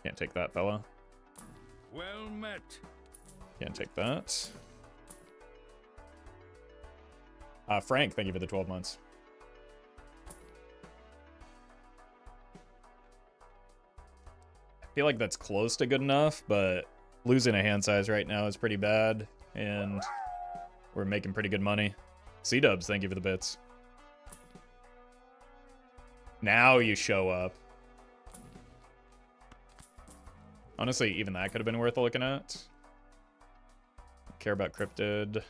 Can't take that, fella. Well met. Can't take that. Frank, thank you for the 12 months. I feel like that's close to good enough, but losing a hand size right now is pretty bad, and we're making pretty good money. C-dubs, thank you for the bits. Now you show up. Honestly, even that could have been worth looking at. Care about Cryptid.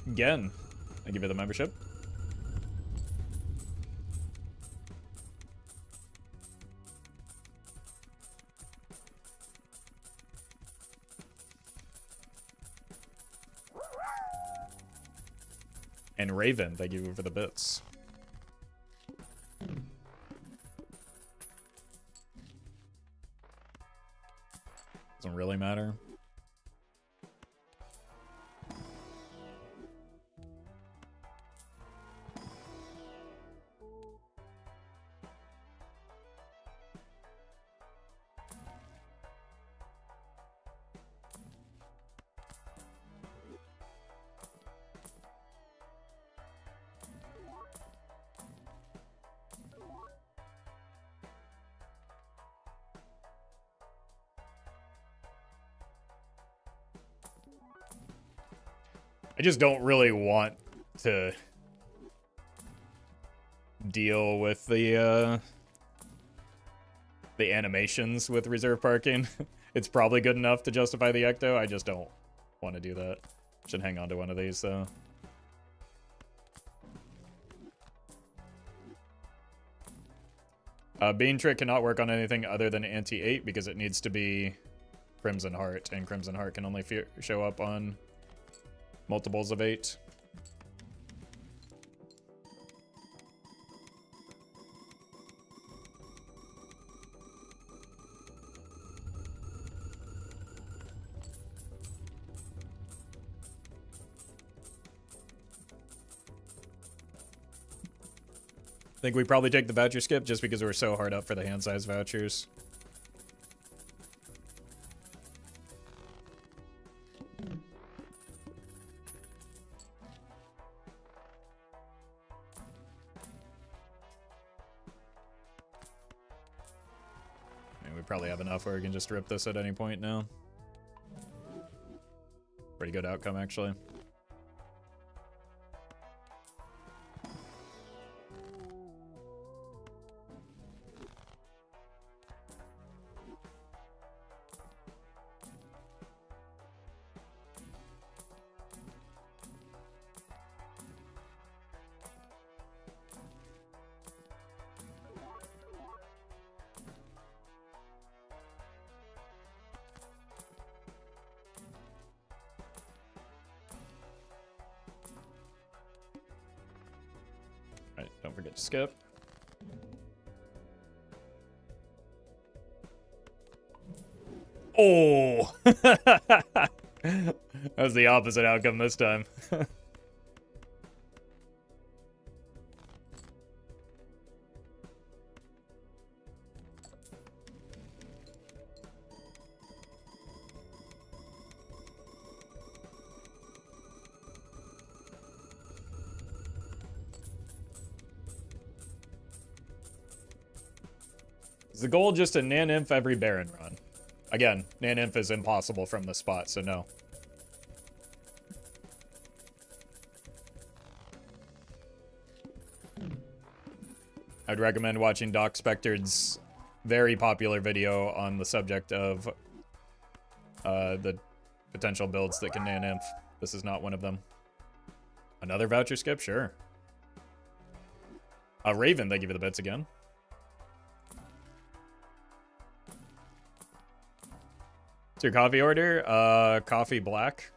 Again, thank you for the membership. And Raven, thank you for the bits. Doesn't really matter. I just don't really want to deal with the animations with reserve parking. It's probably good enough to justify the ecto. I just don't want to do that. Should hang on to one of these though. Bean Trick cannot work on anything other than anti-8 because it needs to be Crimson Heart, and Crimson Heart can only show up on multiples of 8. I think we probably take the voucher skip just because we're so hard up for the hand size vouchers. And we probably have enough where we can just rip this at any point now. Pretty good outcome, actually. Alright, skip. Oh! That was the opposite outcome this time. Is the goal just a Nan-Inf every Baron run? Again, Nan-Inf is impossible from the spot, so no. I'd recommend watching Doc Spectred's very popular video on the subject of the potential builds that can Nan-Inf. This is not one of them. Another voucher skip? Sure. Raven, thank you for the bits again. What's your coffee order? Coffee black.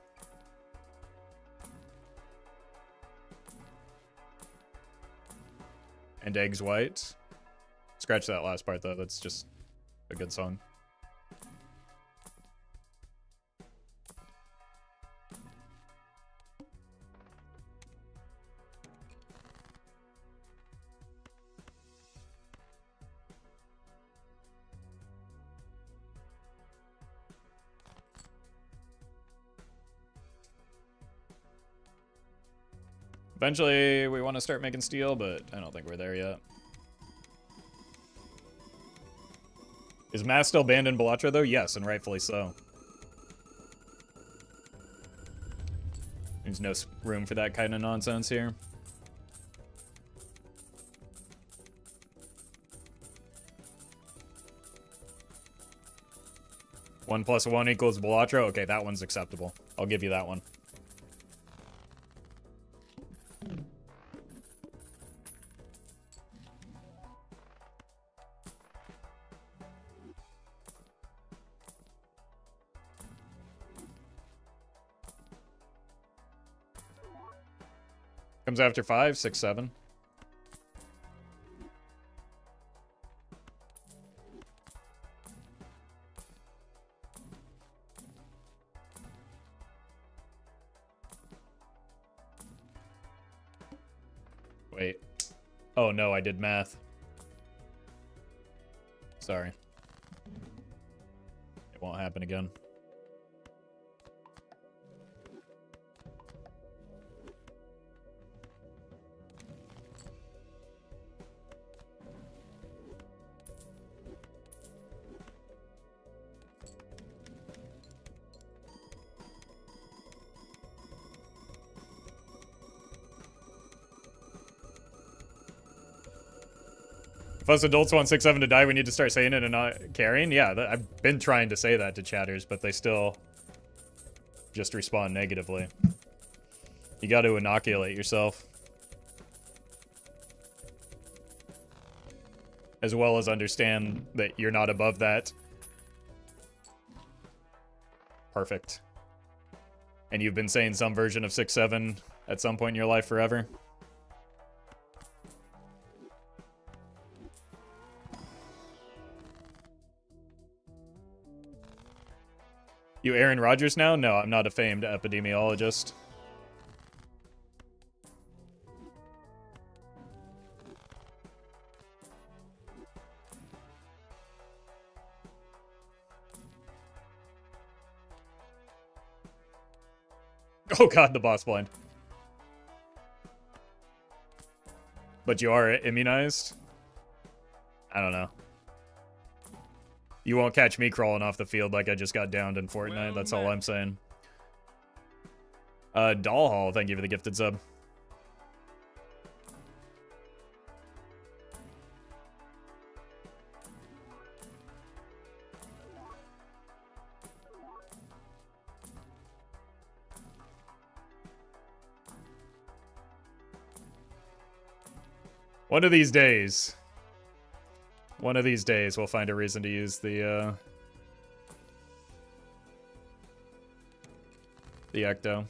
And eggs white. Scratch that last part, though. That's just a good song. Eventually, we want to start making steel, but I don't think we're there yet. Is Mass still banned in Balatra, though? Yes, and rightfully so. There's no room for that kind of nonsense here. One plus one equals Balatra? Okay, that one's acceptable. I'll give you that one. Comes after 5, 6, 7. Wait. Oh no, I did math. Sorry. It won't happen again. If us adults want 6-7 to die, we need to start saying it and not carrying? Yeah, I've been trying to say that to chatters, but they still just respond negatively. You got to inoculate yourself. As well as understand that you're not above that. Perfect. And you've been saying some version of 6-7 at some point in your life forever? You Aaron Rodgers now? No, I'm not a famed epidemiologist. Oh god, the boss blind. But you are immunized? I don't know. You won't catch me crawling off the field like I just got downed in Fortnite. Well, that's all I'm saying. Doll Hall, thank you for the gifted sub. One of these days we'll find a reason to use the Ecto.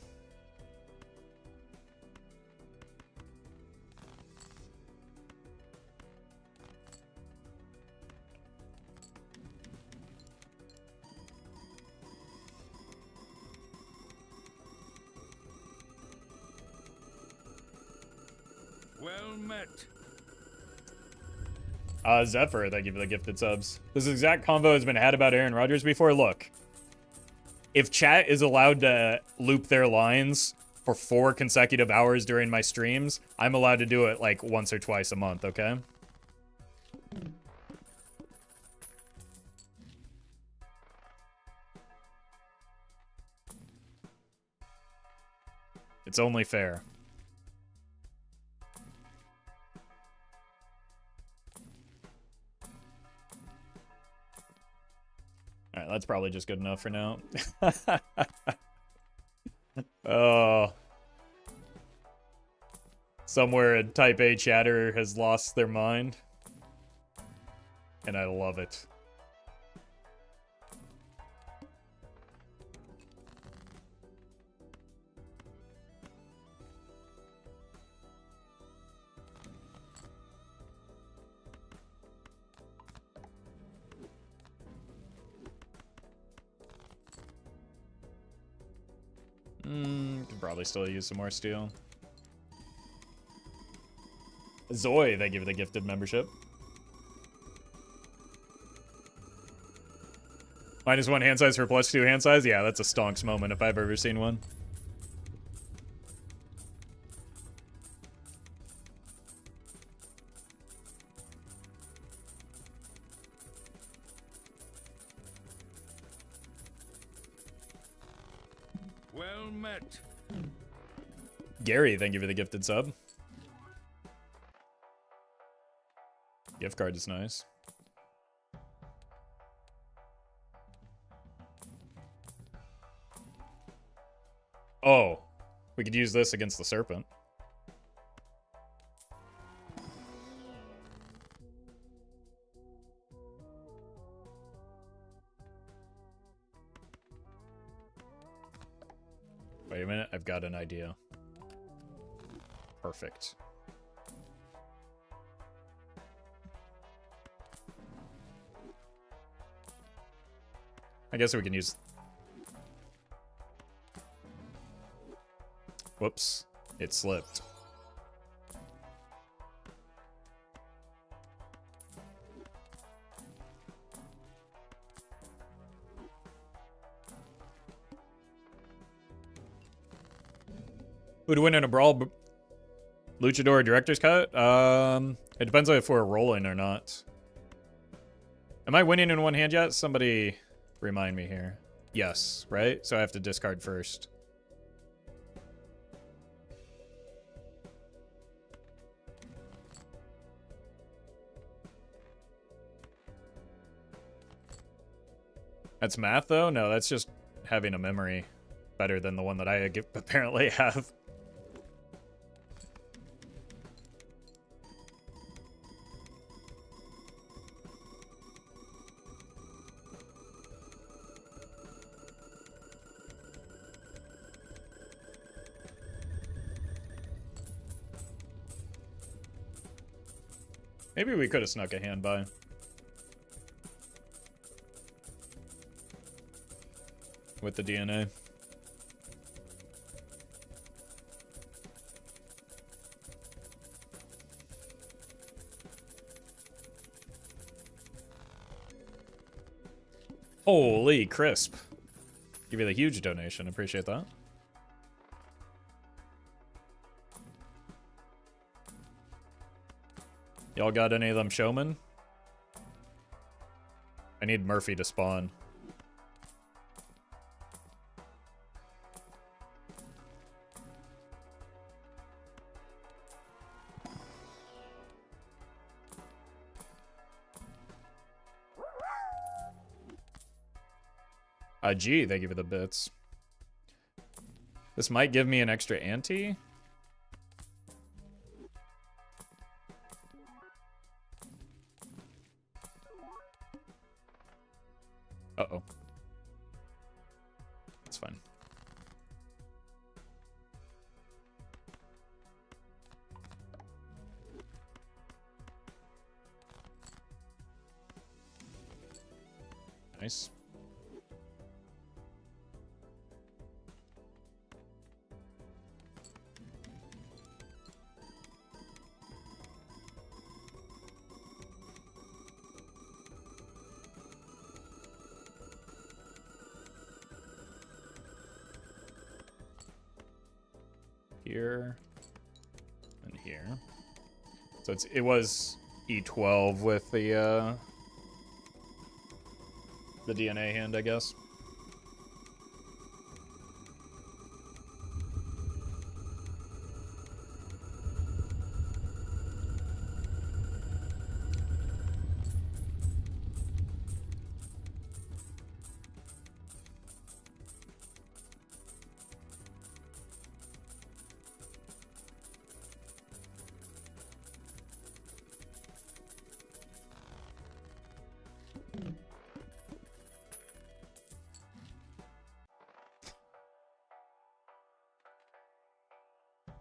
met. Zephyr, thank you for the gifted subs. This exact convo has been had about Aaron Rodgers before. Look, if chat is allowed to loop their lines for 4 consecutive hours during my streams, I'm allowed to do it like once or twice a month, okay? It's only fair. Alright, that's probably just good enough for now. Oh. Somewhere a Type A chatter has lost their mind. And I love it. Could probably still use some more steel. Zoe, they give the gifted membership. -1 hand size for +2 hand size? Yeah, that's a stonks moment if I've ever seen one. Well met. Gary, thank you for the gifted sub. Gift card is nice. Oh, we could use this against the serpent. Wait a minute, I've got an idea. Perfect. I guess we can use... Whoops. It slipped. Who'd win in a brawl? Luchador or Director's Cut? It depends on if we're rolling or not. Am I winning in one hand yet? Somebody remind me here. Yes, right? So I have to discard first. That's math, though? No, that's just having a memory better than the one that I apparently have. Maybe we could have snuck a hand by. With the DNA. Holy crisp. Give you the huge donation. Appreciate that. Y'all got any of them showmen? I need Murphy to spawn. Gee, thank you for the bits. This might give me an extra ante. Uh-oh. It's fine. Nice. here and here. So it was E12 with the DNA hand, I guess.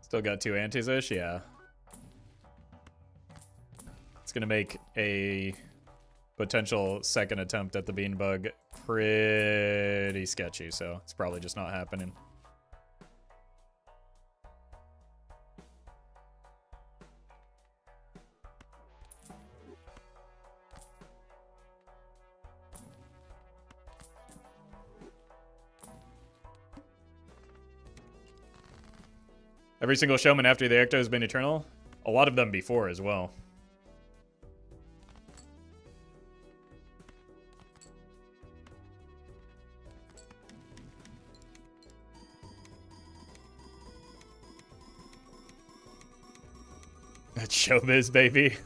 Still got 2 antis-ish, yeah. It's gonna make a potential second attempt at the beanbug pretty sketchy, so it's probably just not happening. Every single showman after the Ecto has been eternal? A lot of them before as well. That's showbiz, baby.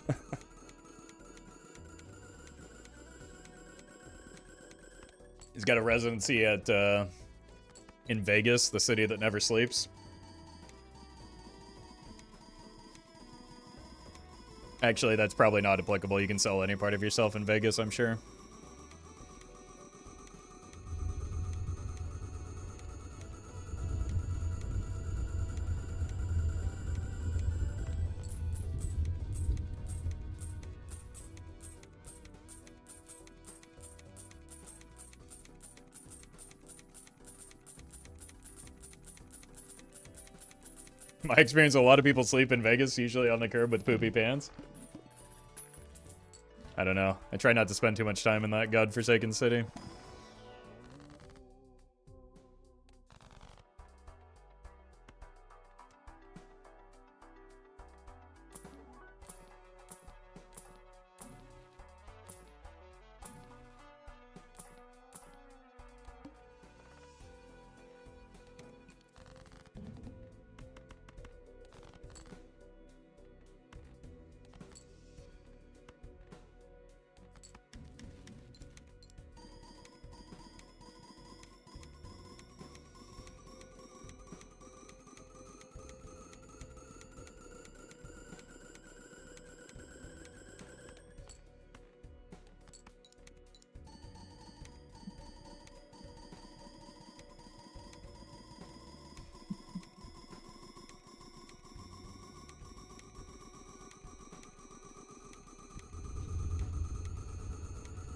He's got a residency at in Vegas, the city that never sleeps. Actually, that's probably not applicable. You can sell any part of yourself in Vegas, I'm sure. My experience, a lot of people sleep in Vegas, usually on the curb with poopy pants. I don't know. I try not to spend too much time in that godforsaken city.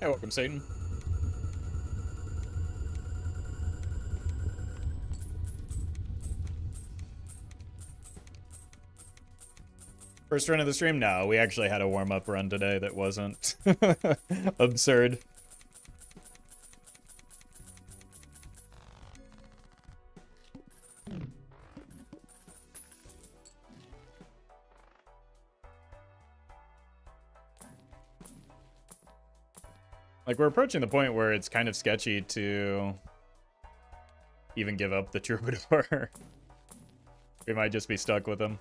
Hey, welcome, Satan. First run of the stream? No, we actually had a warm-up run today that wasn't absurd. Like, we're approaching the point where it's kind of sketchy to even give up the Troubadour. We might just be stuck with him.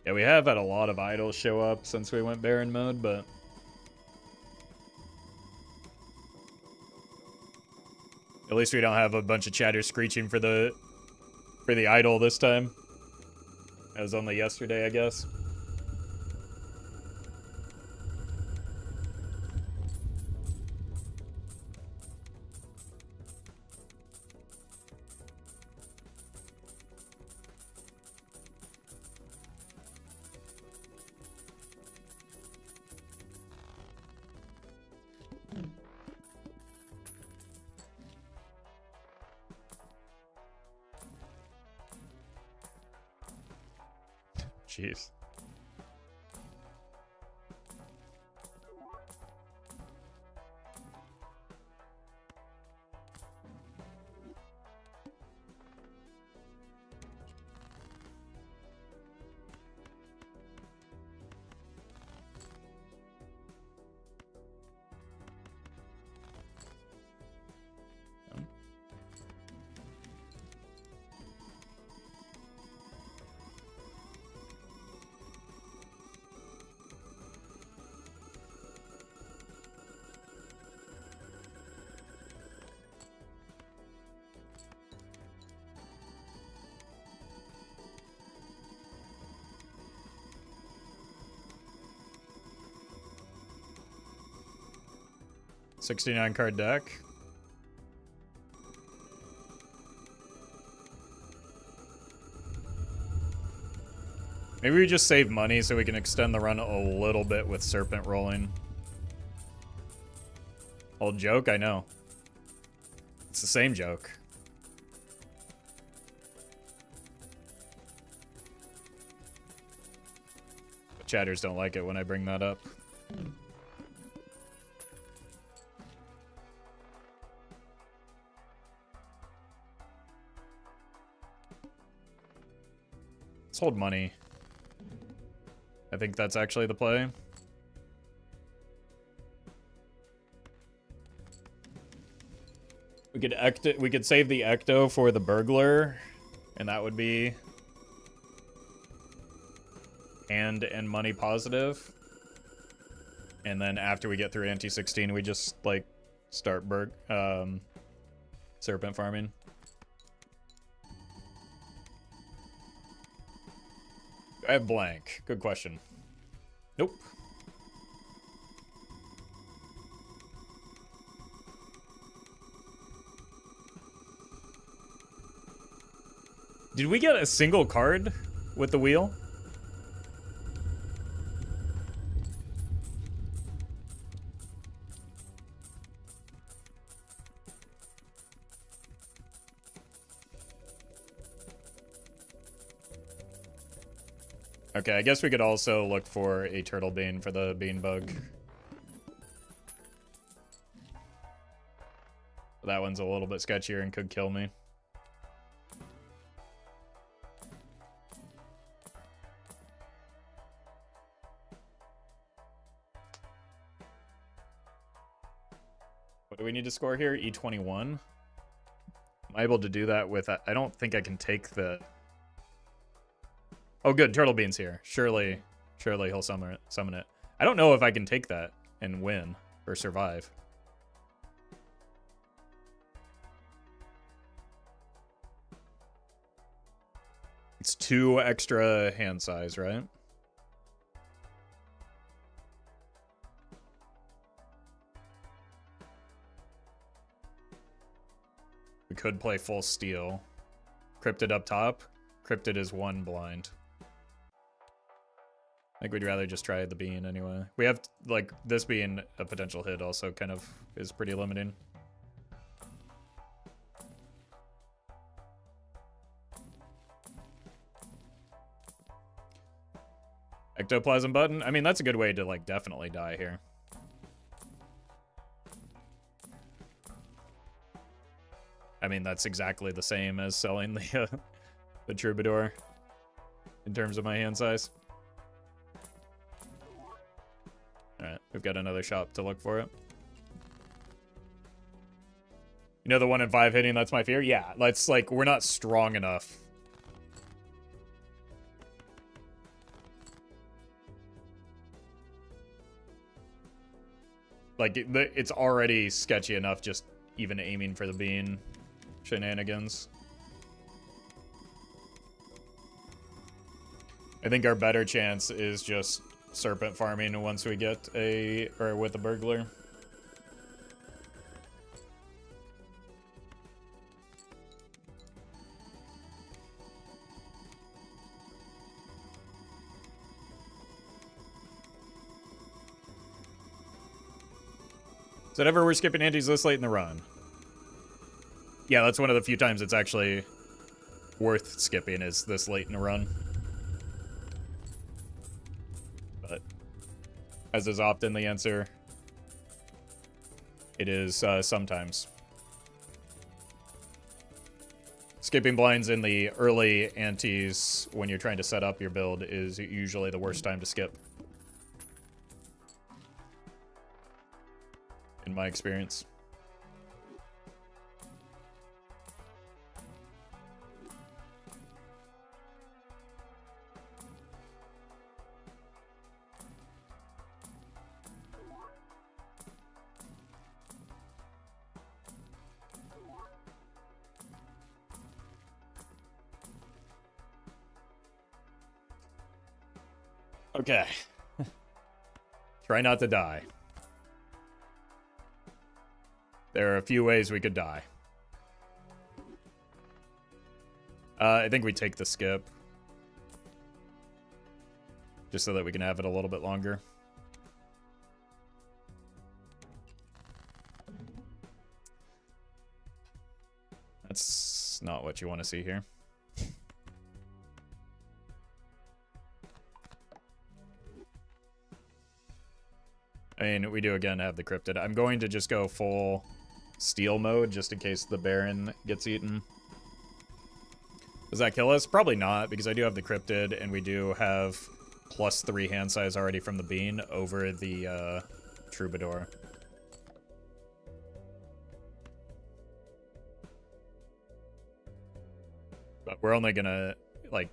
Yeah, we have had a lot of idols show up since we went Baron mode, but at least we don't have a bunch of chatter screeching for the idol this time. As only yesterday, I guess. Jeez. $69 card deck. Maybe we just save money so we can extend the run a little bit with Serpent rolling. Old joke, I know. It's the same joke. But chatters don't like it when I bring that up. Let's hold money. I think that's actually the play. We could save the Ecto for the burglar, and that would be hand and money positive. And then after we get through anti-16, we just like start serpent farming. I have blank. Good question. Nope. Did we get a single card with the wheel? Okay, I guess we could also look for a turtle bean for the bean bug. That one's a little bit sketchier and could kill me. What do we need to score here? E21. I'm able to do that with... I don't think I can take the... Oh, good. Turtle Bean's here. Surely he'll summon it. I don't know if I can take that and win or survive. It's 2 extra hand size, right? We could play full steel. Cryptid up top. Cryptid is 1 blind. I think we'd rather just try the bean anyway. We have, like, this being a potential hit also kind of is pretty limiting. Ectoplasm button? I mean, that's a good way to, like, definitely die here. I mean, that's exactly the same as selling the Troubadour in terms of my hand size. Alright, we've got another shop to look for it. You know the 1 in 5 hitting, that's my fear? Yeah, let's, like, we're not strong enough. Like, it's already sketchy enough just even aiming for the bean shenanigans. I think our better chance is just serpent farming once we get with a burglar. Is that ever we're skipping antis this late in the run? Yeah, that's one of the few times it's actually worth skipping is this late in the run. As is often the answer, it is sometimes. Skipping blinds in the early antes when you're trying to set up your build is usually the worst time to skip. In my experience. Okay. Try not to die. There are a few ways we could die. I think we take the skip. Just so that we can have it a little bit longer. That's not what you want to see here. I mean, we do again have the cryptid. I'm going to just go full steal mode just in case the Baron gets eaten. Does that kill us? Probably not, because I do have the cryptid and we do have +3 hand size already from the bean over the troubadour. But we're only gonna, like...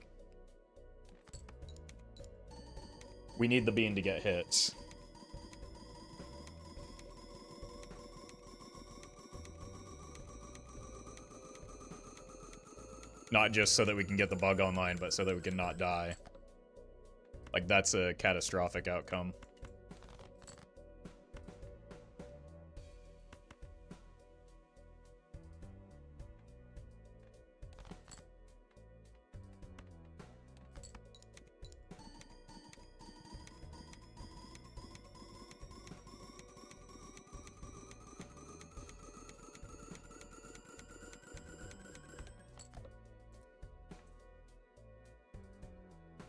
We need the bean to get hits. Not just so that we can get the bug online, but so that we can not die. Like, that's a catastrophic outcome.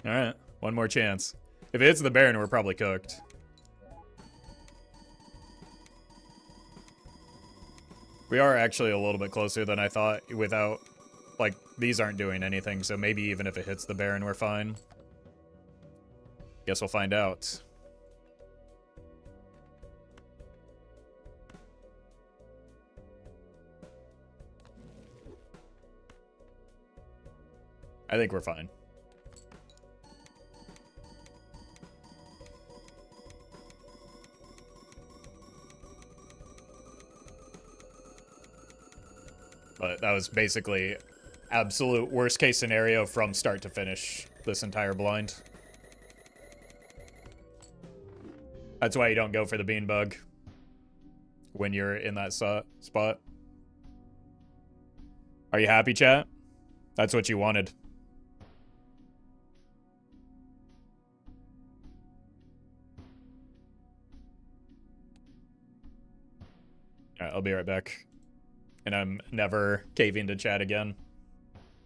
Alright, one more chance. If it hits the Baron, we're probably cooked. We are actually a little bit closer than I thought without... Like, these aren't doing anything, so maybe even if it hits the Baron, we're fine. Guess we'll find out. I think we're fine. But that was basically absolute worst case scenario from start to finish this entire blind. That's why you don't go for the bean bug when you're in that spot. Are you happy, chat? That's what you wanted. Alright, I'll be right back. And I'm never caving to chat again.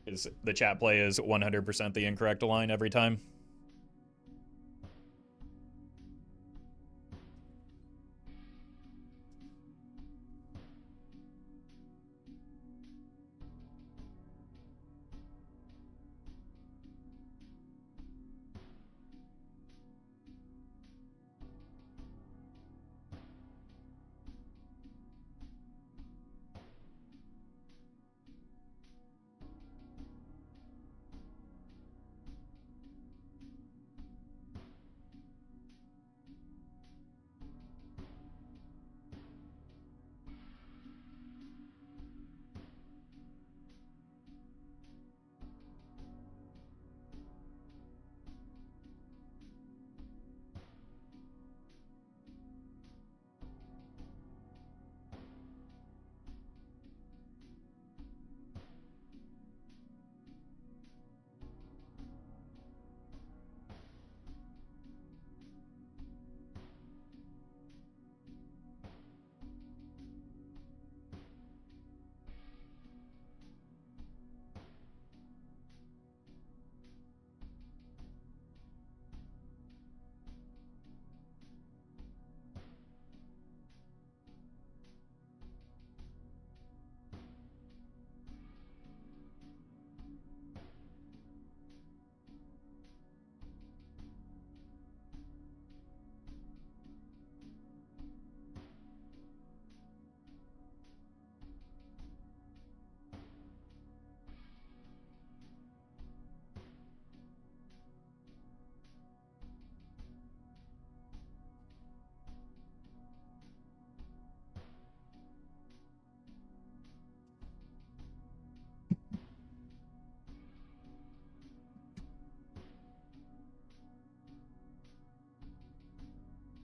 Because the chat play is 100% the incorrect line every time.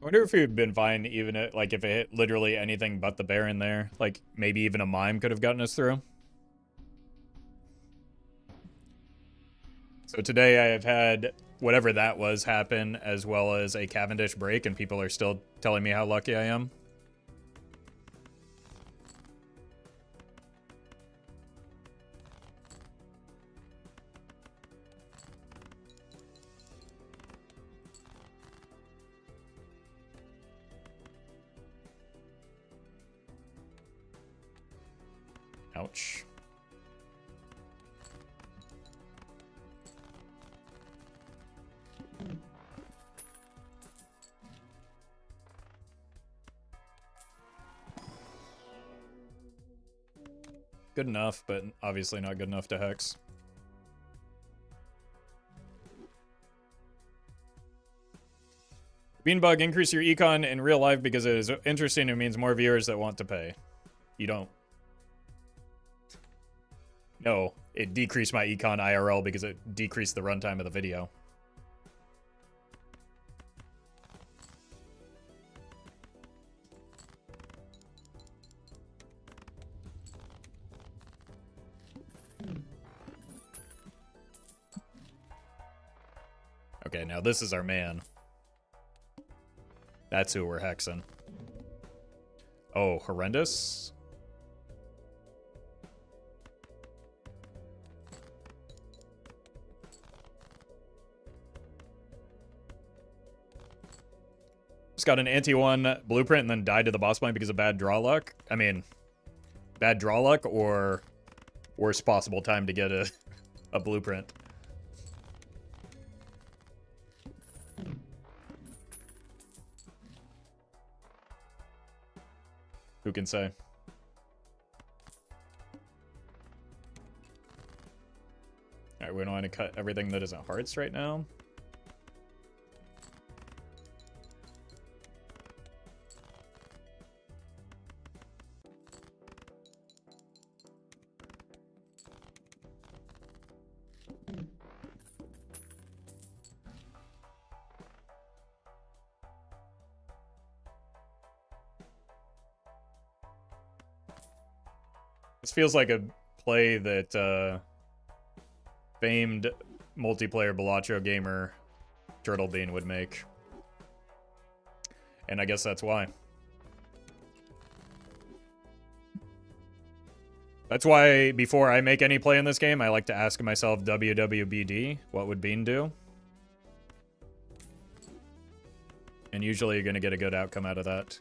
wonder if we'd been fine even if, like, if it hit literally anything but the bear in there. Like, maybe even a mime could have gotten us through. So today I have had whatever that was happen, as well as a Cavendish break, and people are still telling me how lucky I am. Ouch. Good enough, but obviously not good enough to hex. Beanbug, increase your econ in real life because it is interesting and means more viewers that want to pay. You don't. No, it decreased my econ IRL because it decreased the runtime of the video. Okay, now this is our man. That's who we're hexing. Oh, horrendous. Just got an anti-1 blueprint and then died to the boss blind because of bad draw luck. I mean, bad draw luck or worst possible time to get a blueprint. Who can say? Alright, we don't want to cut everything that isn't hearts right now. This feels like a play that famed multiplayer Bellaccio gamer Turtlebean would make. And I guess that's why. That's why before I make any play in this game, I like to ask myself WWBD, what would Bean do? And usually you're going to get a good outcome out of that.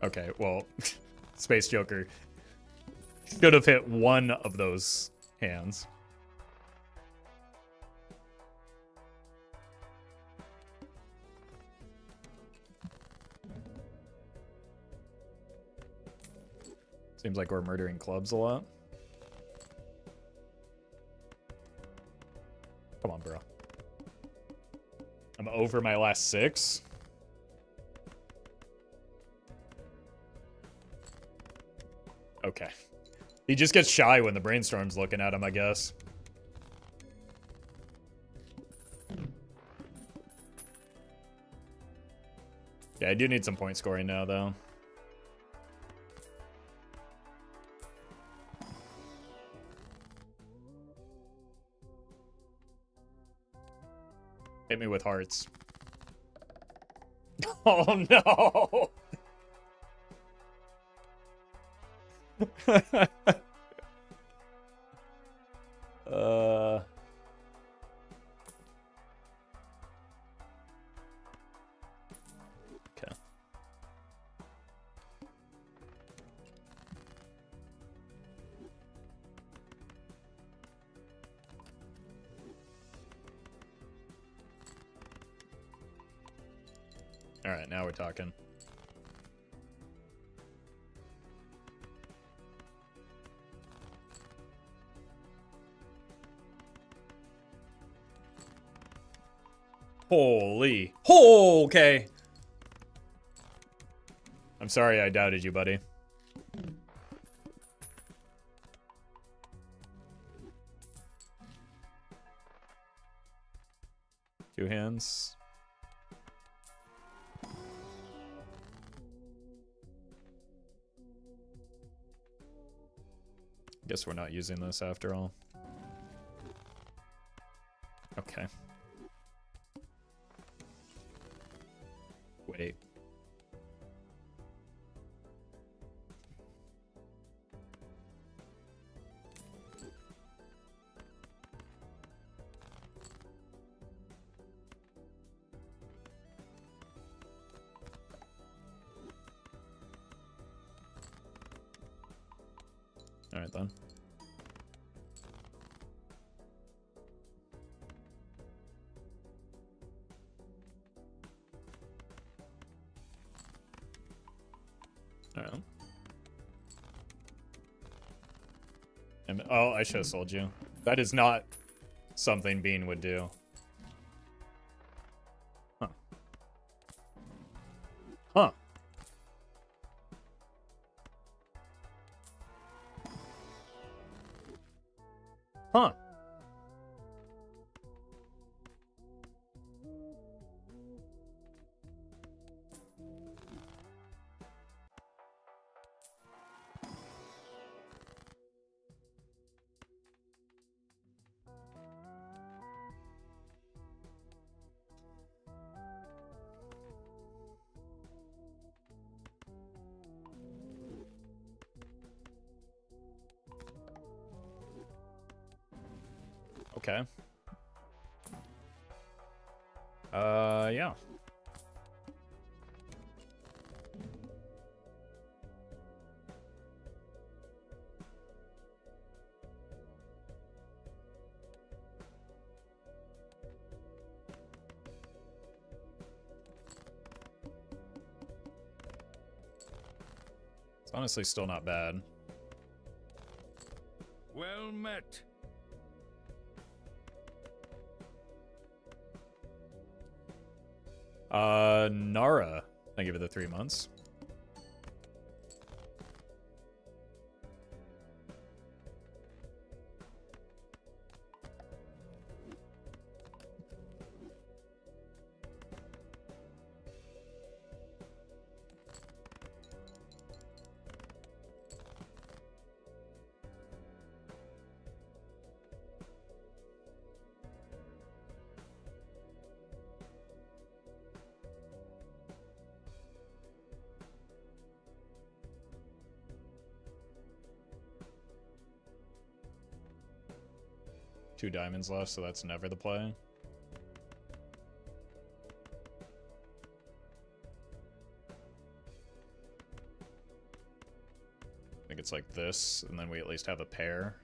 Okay, well, Space Joker should have hit one of those hands. Seems like we're murdering clubs a lot. Come on, bro. I'm over my last 6. Okay. He just gets shy when the brainstorm's looking at him, I guess. Yeah, I do need some point scoring now, though. Hit me with hearts. Oh, no! Okay. All right, now we're talking. Holy. Oh, okay. I'm sorry I doubted you, buddy. 2 hands. Guess we're not using this after all. Okay. Wait. All right then. All right. Oh, I should have sold you. That is not something Bean would do. Huh. Huh. Huh. Okay. Yeah. It's honestly still not bad. Well met. Nara. Thank you for the 3 months. Two diamonds left, so that's never the play. I think it's like this, and then we at least have a pair.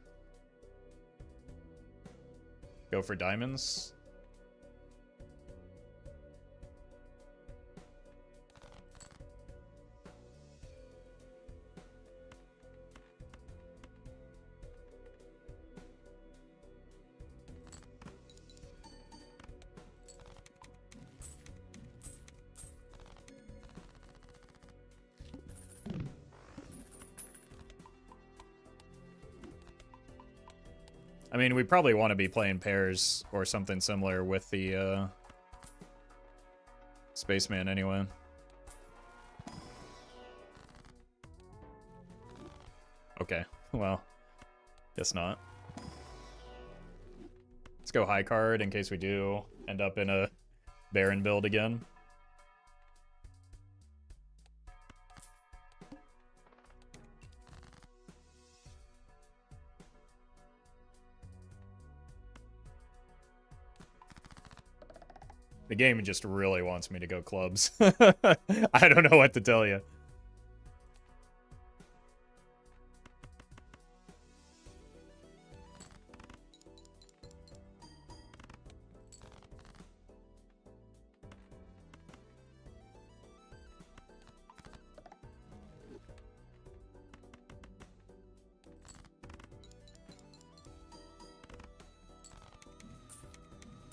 Go for diamonds. I mean, we probably want to be playing pairs or something similar with the Spaceman anyway. Okay, well, guess not. Let's go high card in case we do end up in a Baron build again. The game just really wants me to go clubs. I don't know what to tell you.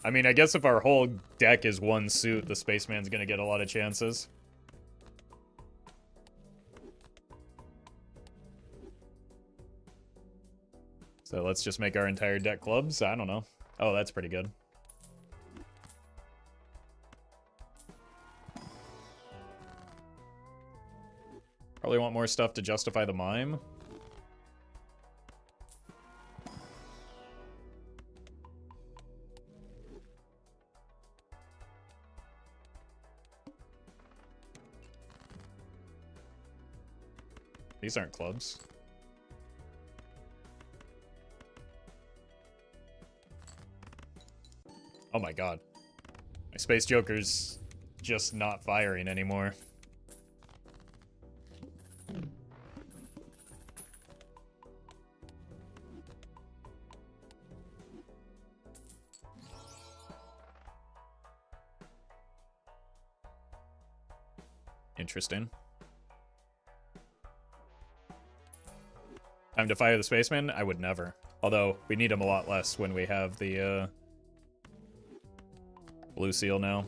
I mean, I guess if our whole deck is one suit, the Spaceman's gonna get a lot of chances. So let's just make our entire deck clubs? I don't know. Oh, that's pretty good. Probably want more stuff to justify the Mime. These aren't clubs. Oh my god. My Space Joker's just not firing anymore. Interesting. Time to fire the Spaceman? I would never. Although, we need him a lot less when we have the, Blue Seal now.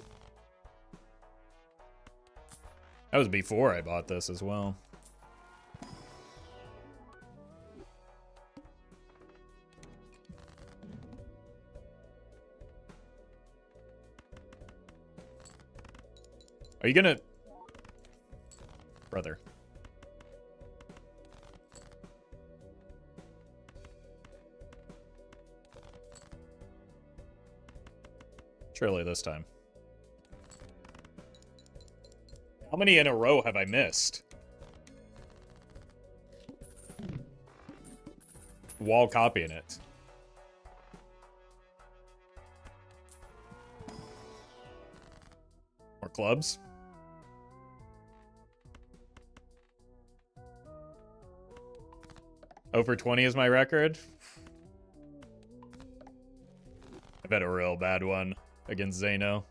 That was before I bought this as well. Are you gonna... Brother. Surely this time. How many in a row have I missed? Wall copying it. More clubs? Over 20 is my record. I've had a real bad one against Zeno.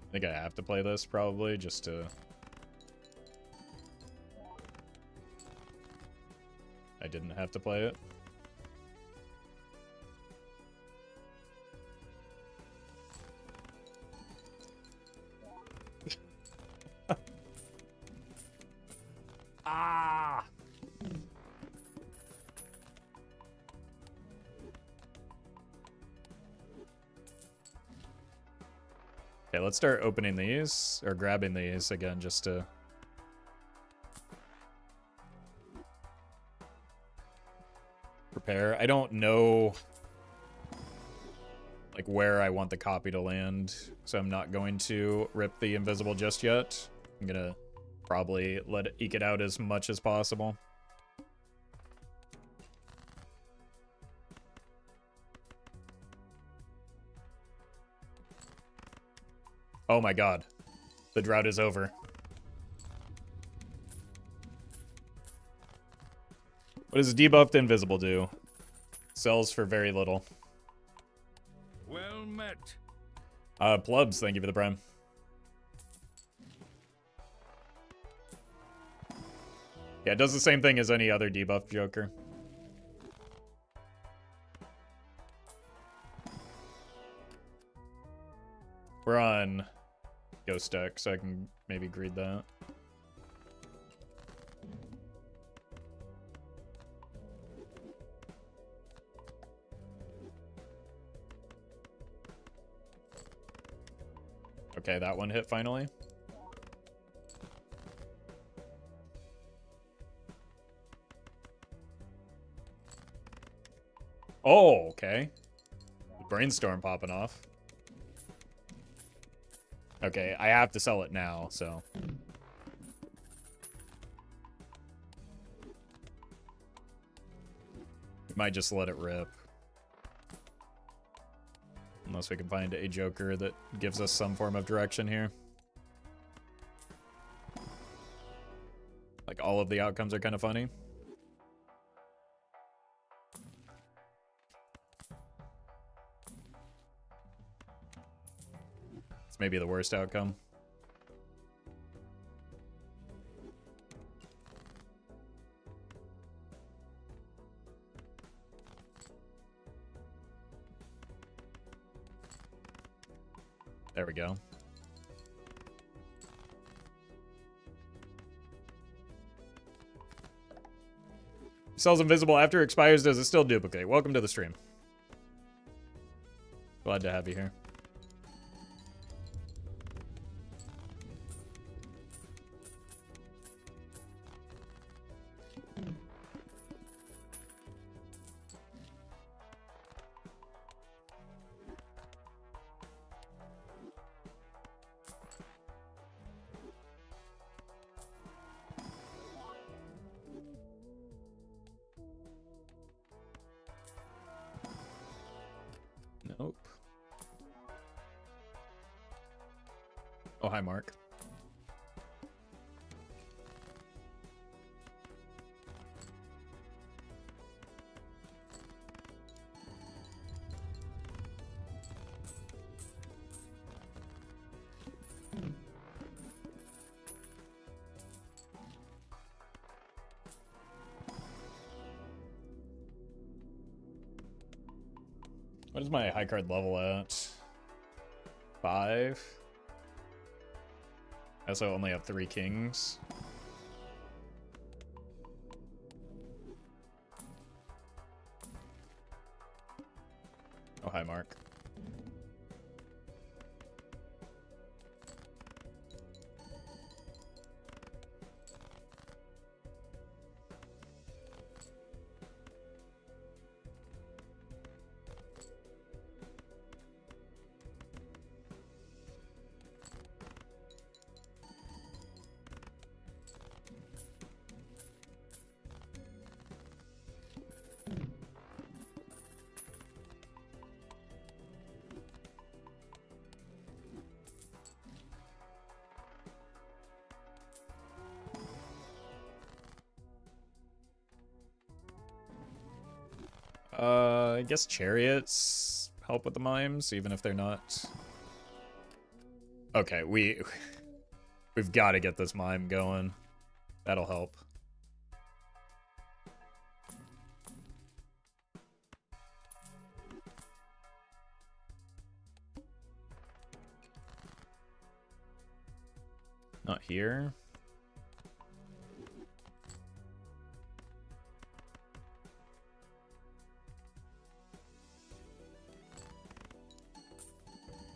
I think I have to play this probably just to... I didn't have to play it. Ah! Okay, let's start opening these, or grabbing these again, just to... prepare. I don't know, like, where I want the copy to land, so I'm not going to rip the invisible just yet. I'm gonna probably let it eke it out as much as possible. Oh my god. The drought is over. What does debuffed invisible do? Sells for very little. Well met. Plubs, thank you for the prime. Yeah, it does the same thing as any other debuff Joker. We're on Ghost deck, so I can maybe greed that. Okay, that one hit finally. Oh, okay. Brainstorm popping off. Okay, I have to sell it now, so. We might just let it rip. Unless we can find a Joker that gives us some form of direction here. Like, all of the outcomes are kind of funny. It's maybe the worst outcome. There we go. Sells invisible after it expires. Does it still duplicate? Welcome to the stream. Glad to have you here. Nope. Oh, hi, Mark. What is my high card level at? 5. I also only have 3 kings. Oh, hi, Mark. I guess chariots help with the mimes, even if they're not. Okay, we've got to get this mime going. That'll help. Not here.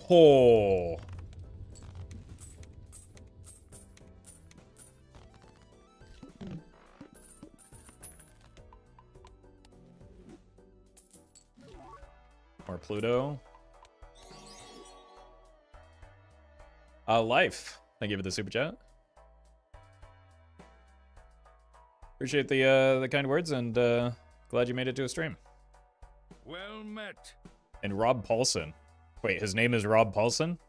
Oh. More Pluto. Life. Thank you for the super chat. Appreciate the kind words, and glad you made it to a stream. Well met. And Rob Paulson. Wait, his name is Rob Paulson?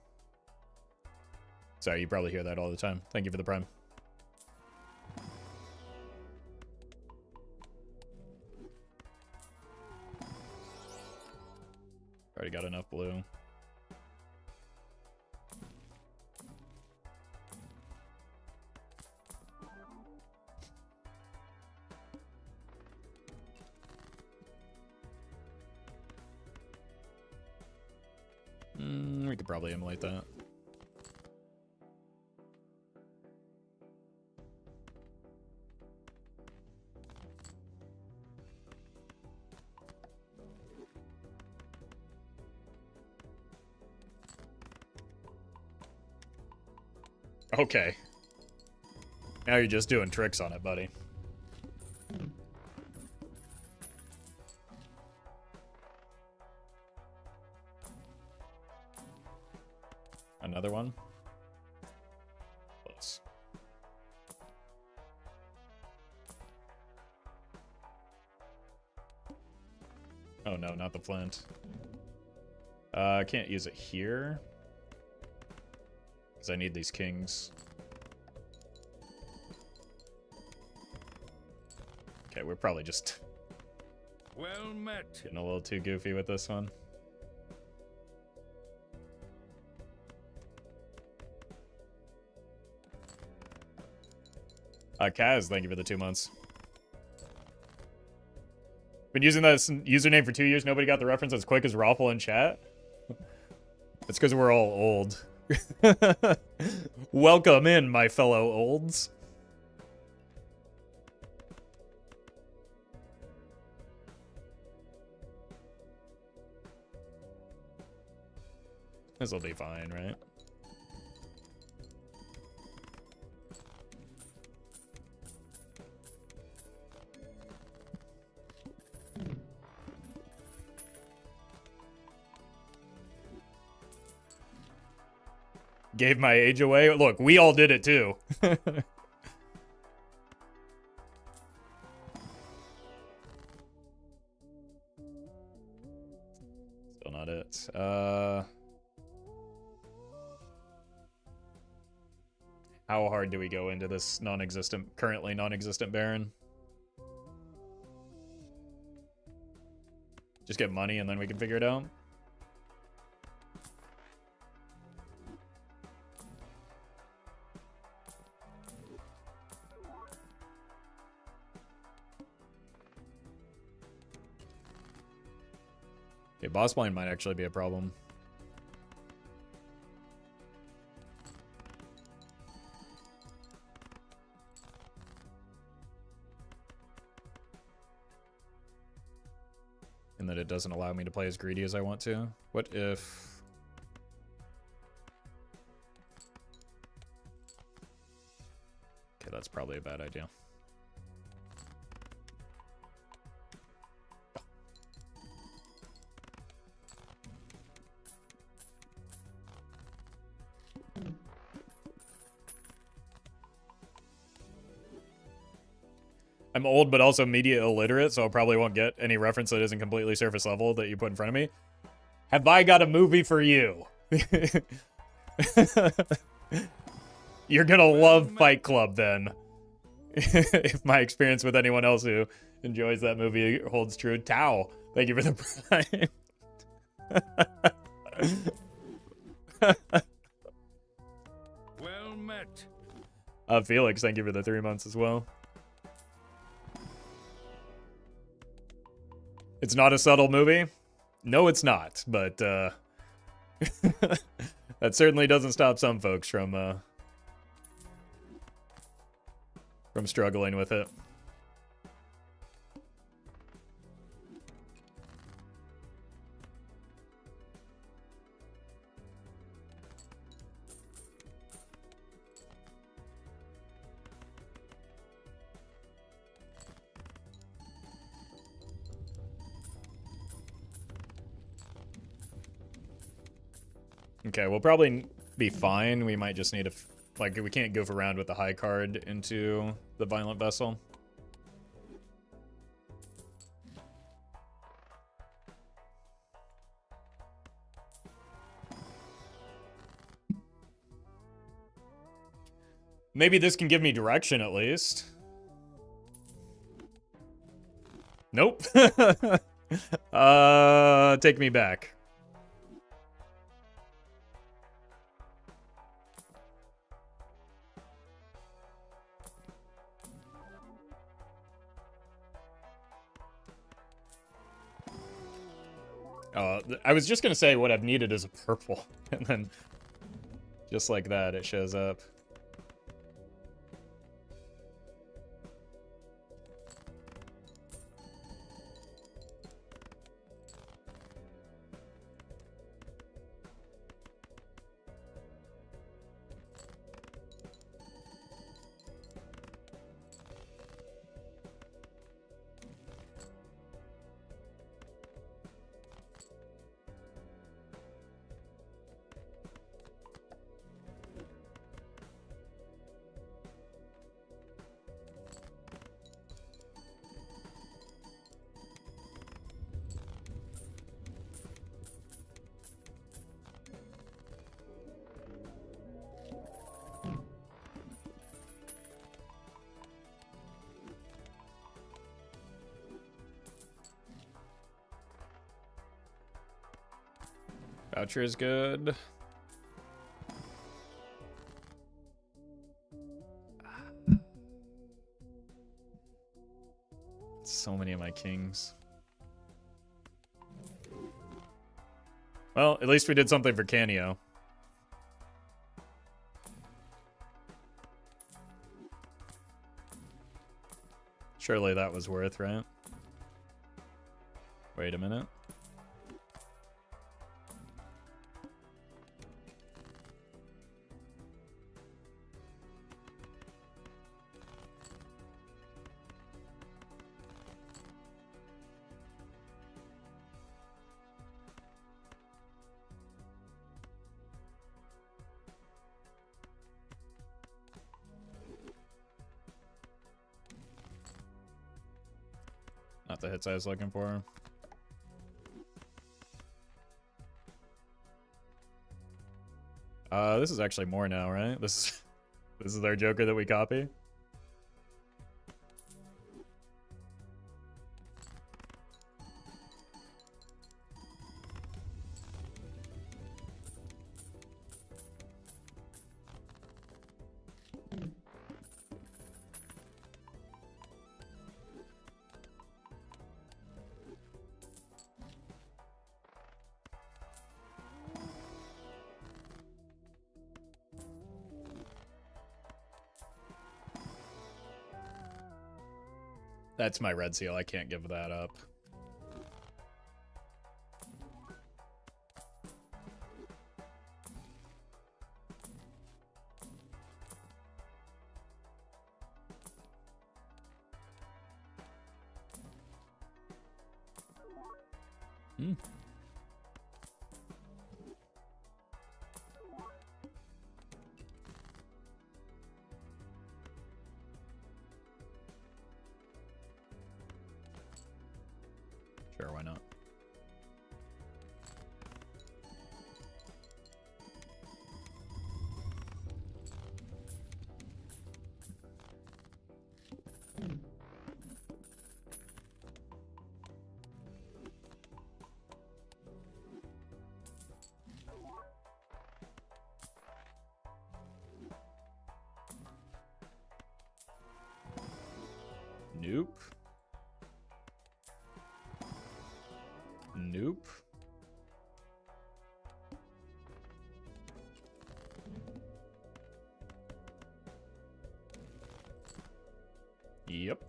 Sorry, you probably hear that all the time. Thank you for the prime. Already got enough blue. We could probably emulate that. Okay. Now you're just doing tricks on it, buddy. Another one? Close. Oh no, not the flint. I can't use it here. Because I need these kings. Okay, we're probably just well met. Getting a little too goofy with this one. Kaz, thank you for the 2 months. Been using that username for 2 years. Nobody got the reference as quick as Roffle in chat. It's because we're all old. Welcome in, my fellow olds. This'll be fine, right? Gave my age away. Look, we all did it too. Still not it. How hard do we go into this currently non-existent Baron? Just get money and then we can figure it out. Okay, boss blind might actually be a problem. In that it doesn't allow me to play as greedy as I want to. What if... Okay, that's probably a bad idea. I'm old, but also media illiterate, so I probably won't get any reference that isn't completely surface level that you put in front of me. Have I got a movie for you? You're gonna love Fight Club, then. If my experience with anyone else who enjoys that movie holds true. Tao, thank you for the prime. Well met. Felix, thank you for the 3 months as well. It's not a subtle movie? No, it's not, but that certainly doesn't stop some folks from struggling with it. Okay, we'll probably be fine. We might just need to, like, we can't goof around with the high card into the Violent Vessel. Maybe this can give me direction at least. Nope. Take me back. I was just gonna say what I've needed is a purple, and then just like that, it shows up. Voucher is good. So many of my kings. Well, at least we did something for Canio. Surely that was worth, right? Wait a minute. Not the hits I was looking for. This is actually more now, right? This is our Joker that we copy. That's my red seal. I can't give that up. Hmm. Sure, why not? Nope. Nope. Yep.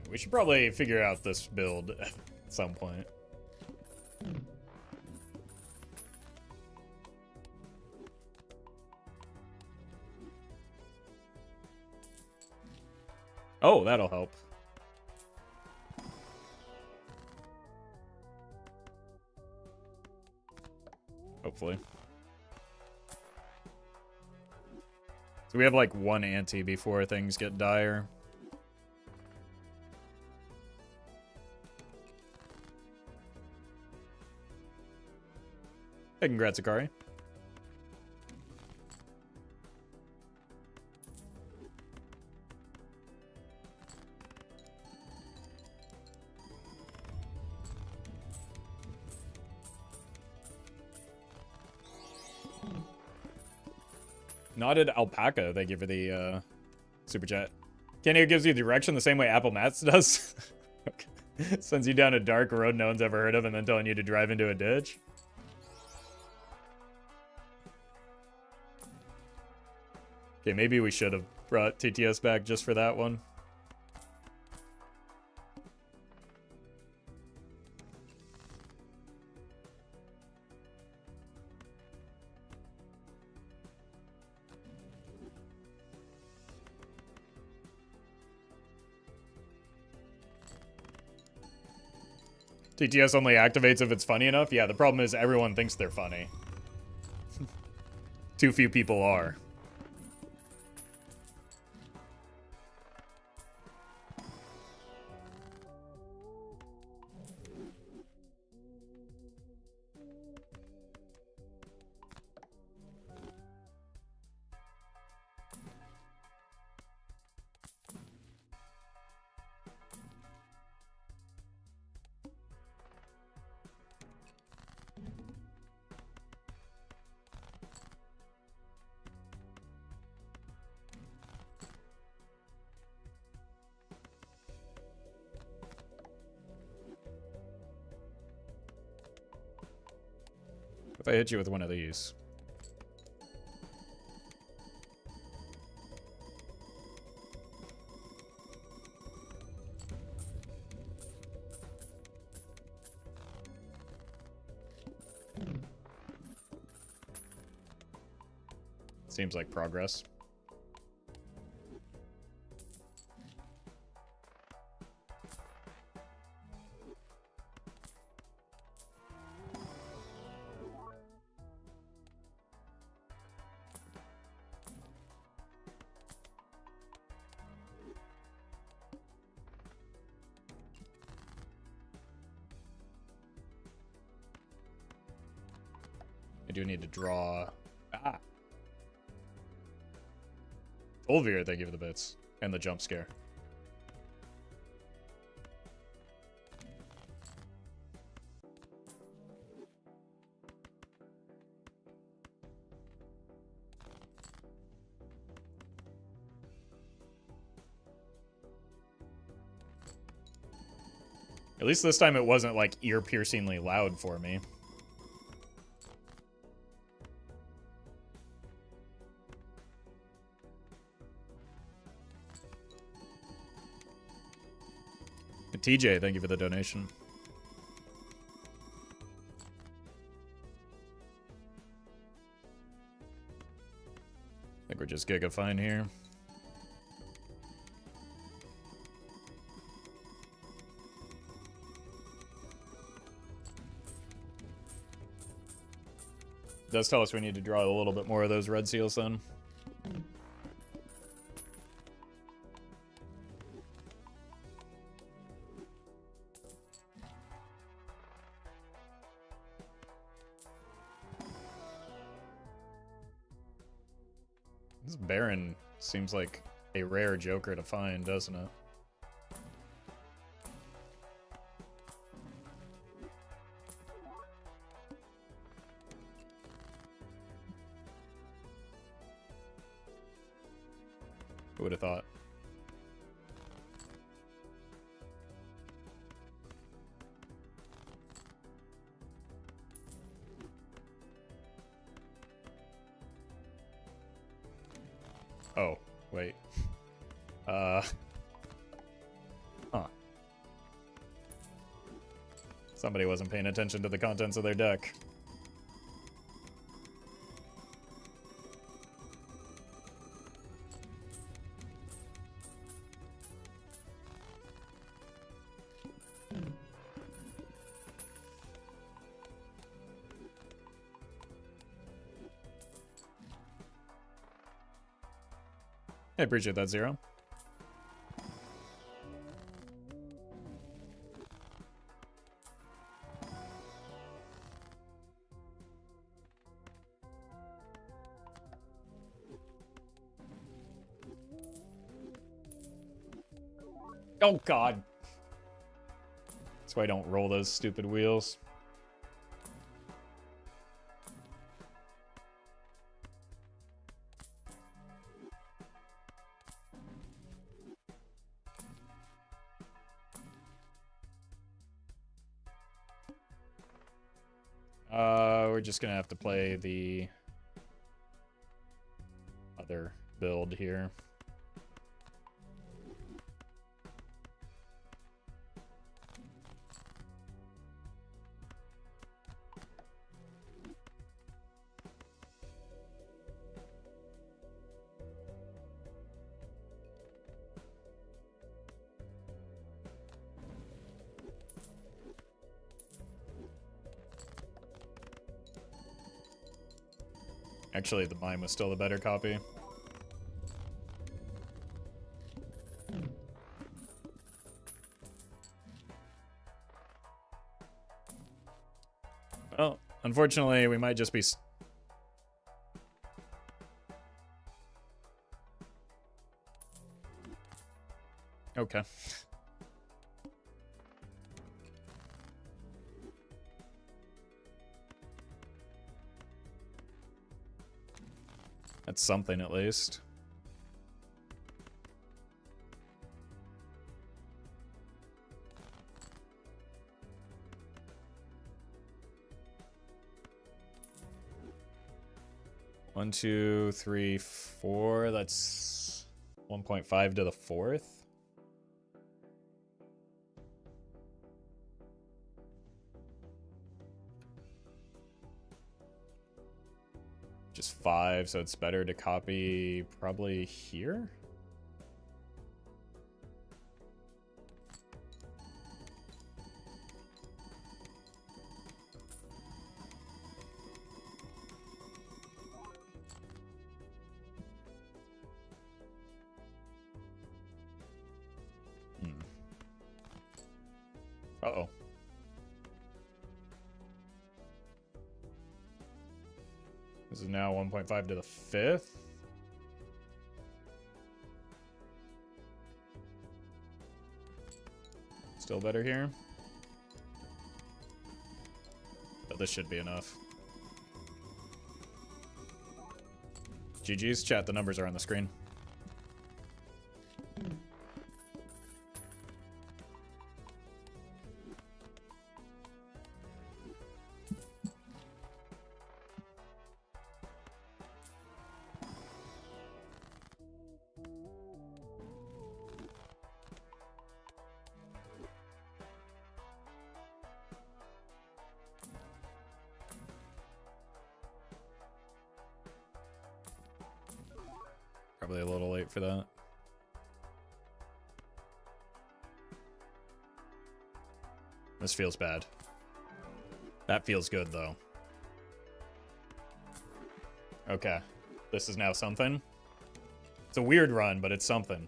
We should probably figure out this build at some point. Oh, that'll help. Hopefully. So we have like one ante before things get dire. Hey, congrats, Akari. Knotted Alpaca, thank you for the super chat. Kenny gives you direction the same way Apple Maps does. Sends you down a dark road no one's ever heard of and then telling you to drive into a ditch. Okay, maybe we should have brought TTS back just for that one. TTS only activates if it's funny enough? Yeah, the problem is everyone thinks they're funny. Too few people are. If I hit you with one of these. Seems like progress. I do need to draw. Ah. Olvir, thank you for the bits. And the jump scare. At least this time it wasn't like ear-piercingly loud for me. TJ, thank you for the donation. I think we're just gigafine here. It does tell us we need to draw a little bit more of those red seals then. This Baron seems like a rare Joker to find, doesn't it? Who would have thought? Oh, wait. Huh. Somebody wasn't paying attention to the contents of their deck. I appreciate that, Zero. Oh, God. That's why I don't roll those stupid wheels. We're just gonna have to play the other build here. Actually, the Mime was still the better copy. Well, unfortunately, we might just be... Okay. That's something, at least. One, two, three, four. That's 1.5 to the fourth. Just 5, so it's better to copy probably here. Uh-oh. This is now 1.5 to the 5th. Still better here. But this should be enough. GG's. Chat, the numbers are on the screen. Probably a little late for that. This feels bad. That feels good, though. Okay. This is now something. It's a weird run, but it's something.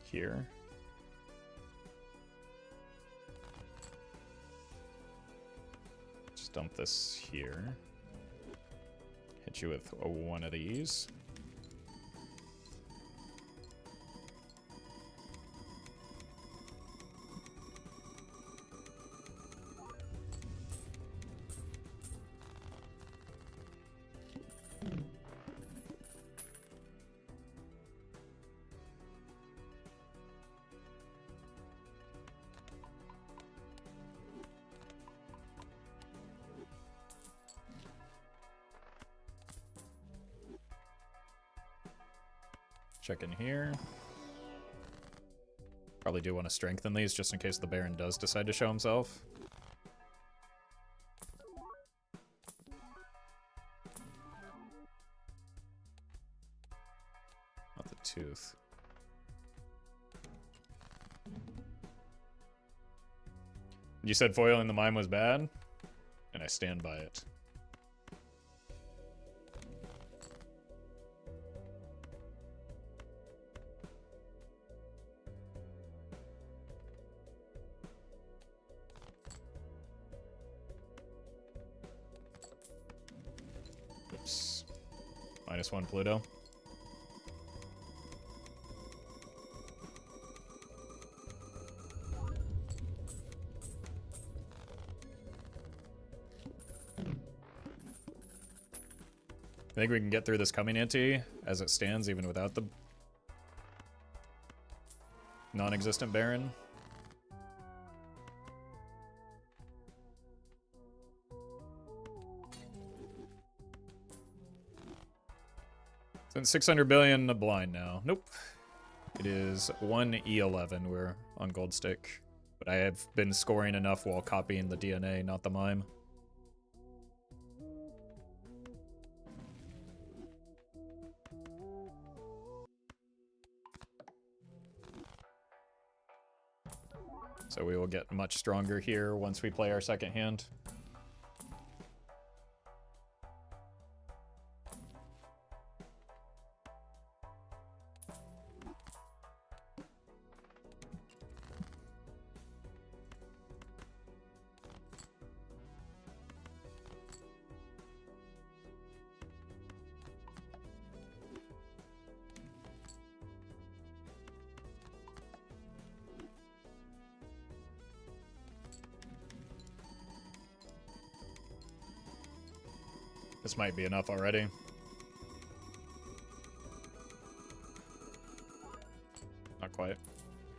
Here. Just dump this here. Hit you with one of these. Check in here. Probably do want to strengthen these just in case the Baron does decide to show himself. Not the tooth. You said foiling the Mime was bad, and I stand by it. Oops. -1 Pluto. I think we can get through this coming ante as it stands, even without the non-existent Baron. So it's 600 billion a blind now. Nope. It is 1 E11. We're on gold stick. But I have been scoring enough while copying the DNA, not the Mime. So we will get much stronger here once we play our second hand. This might be enough already. Not quite,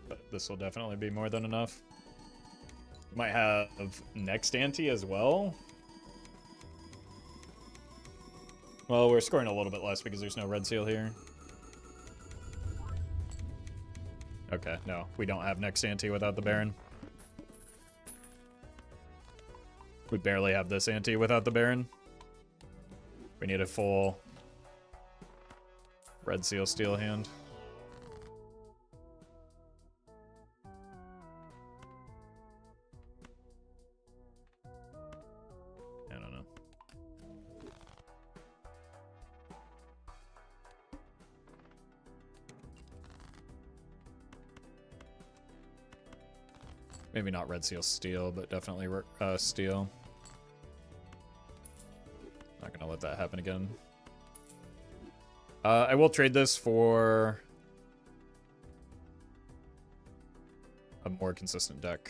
but this will definitely be more than enough. Might have next ante as well. Well, we're scoring a little bit less because there's no red seal here. Okay, no, we don't have next ante without the Baron. We barely have this ante without the Baron. We need a full red seal steel hand. I don't know. Maybe not red seal steel, but definitely steel. Not gonna let that happen again. I will trade this for a more consistent deck.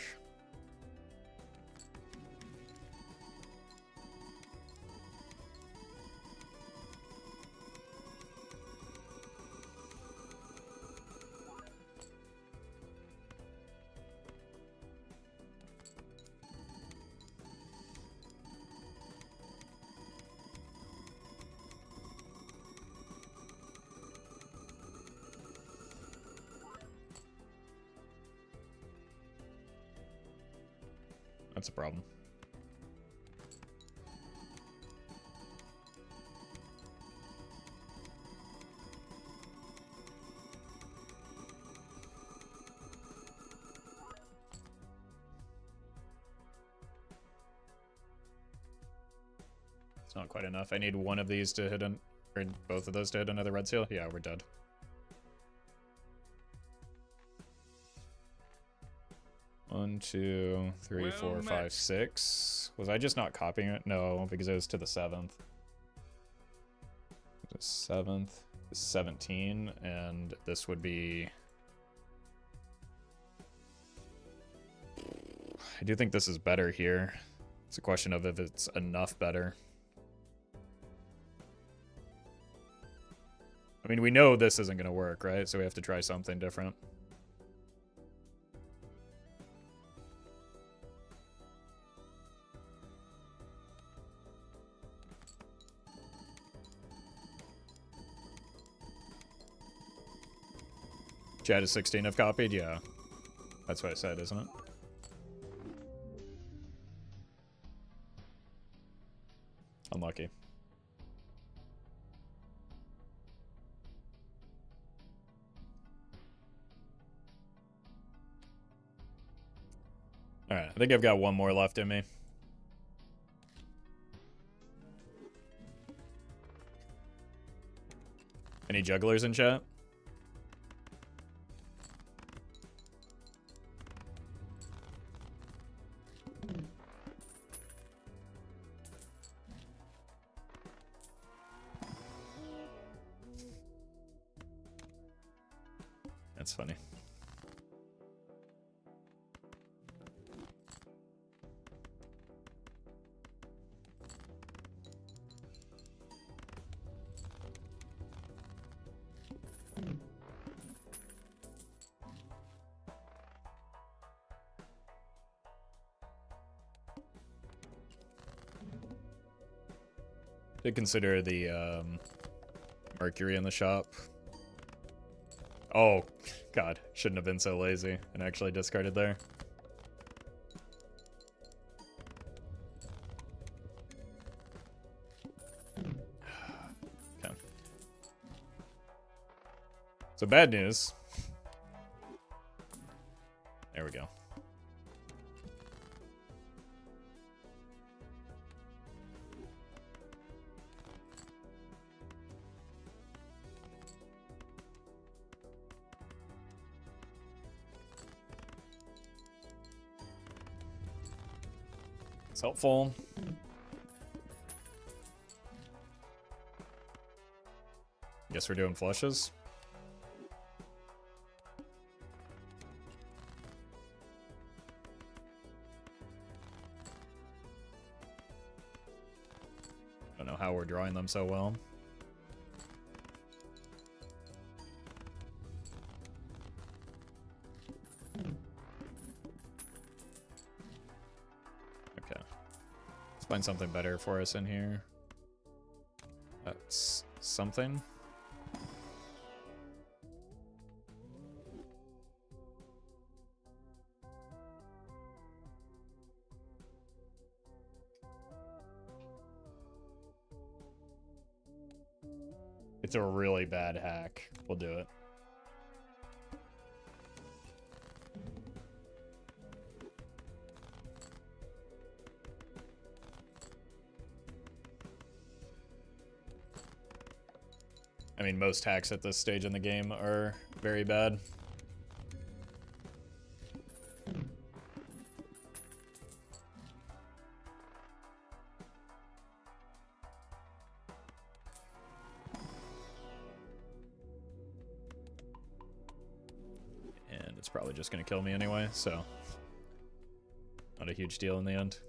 That's a problem. It's not quite enough. I need one of these to hit an, or both of those to hit another red seal. Yeah, we're dead. One, two, three, four, five, six. Was I just not copying it? No, because it was to the 7th. The 7th is 17, and this would be... I do think this is better here. It's a question of if it's enough better. I mean, we know this isn't going to work, right? So we have to try something different. Chat is 16 I've copied? Yeah. That's what I said, isn't it? Unlucky. Alright, I think I've got one more left in me. Any jugglers in chat? That's funny. Did consider the Mercury in the shop. Oh, God. Shouldn't have been so lazy and actually discarded there. Okay. So bad news. There we go. It's helpful. Guess we're doing flushes. Don't know how we're drawing them so well. Find something better for us in here. That's something. It's a really bad hack. We'll do it. I mean, most hacks at this stage in the game are very bad. probably just gonna kill me anyway, so not a huge deal in the end.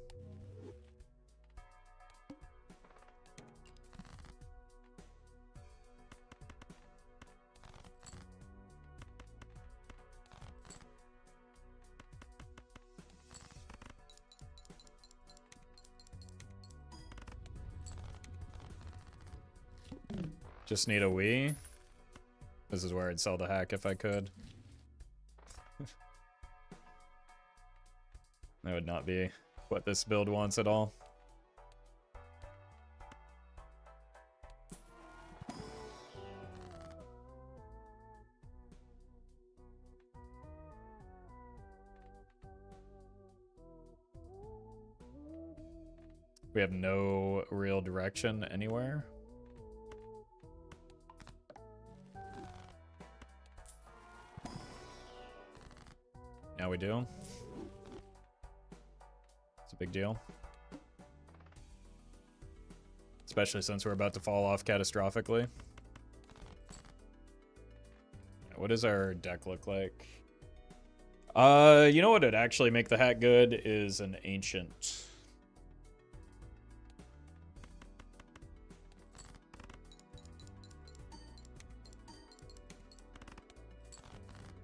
Just need a Wii. This is where I'd sell the hack if I could. That would not be what this build wants at all. We have no real direction anywhere. Now we do. It's a big deal. Especially since we're about to fall off catastrophically. What does our deck look like? You know what would actually make the hat good is an ancient.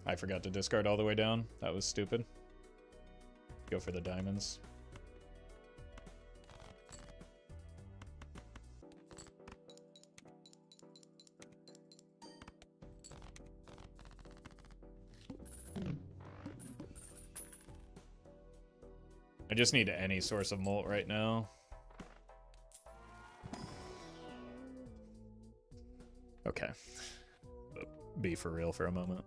I forgot to discard all the way down. That was stupid. Go for the diamonds. I just need any source of molt right now. Okay. But be for real for a moment.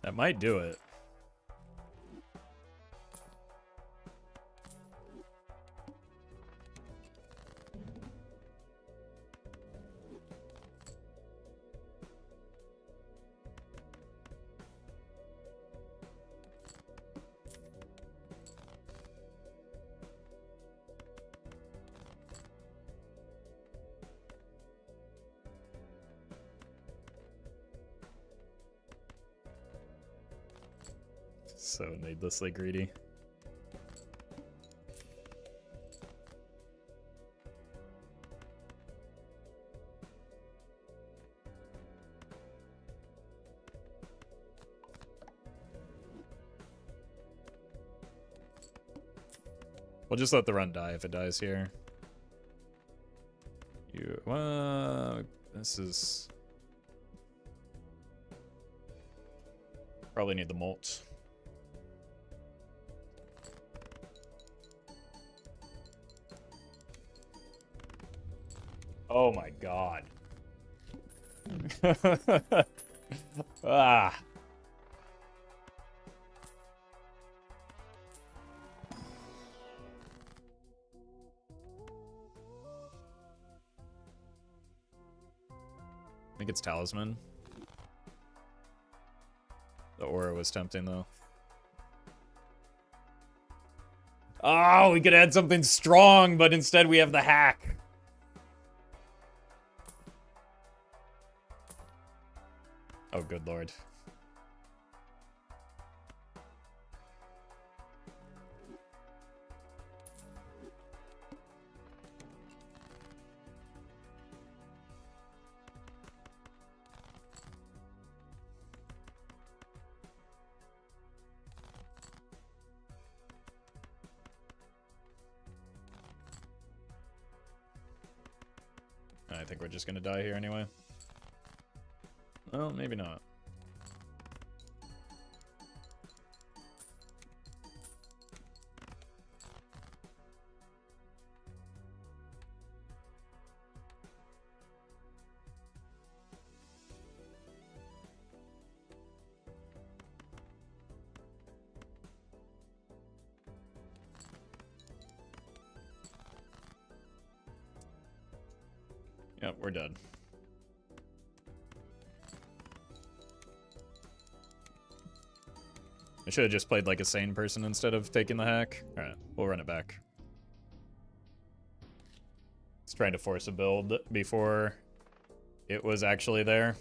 That might do it. So needlessly greedy. We'll just let the run die if it dies here. This is... Probably need the molt. Oh my god. Ah. I think it's Talisman. The aura was tempting though. Oh, we could add something strong, but instead we have the hack. Oh, good lord. I think we're just gonna die here anyway. Well, maybe not. Yep, we're dead. I should have just played like a sane person instead of taking the hack. Alright, we'll run it back. It's trying to force a build before it was actually there.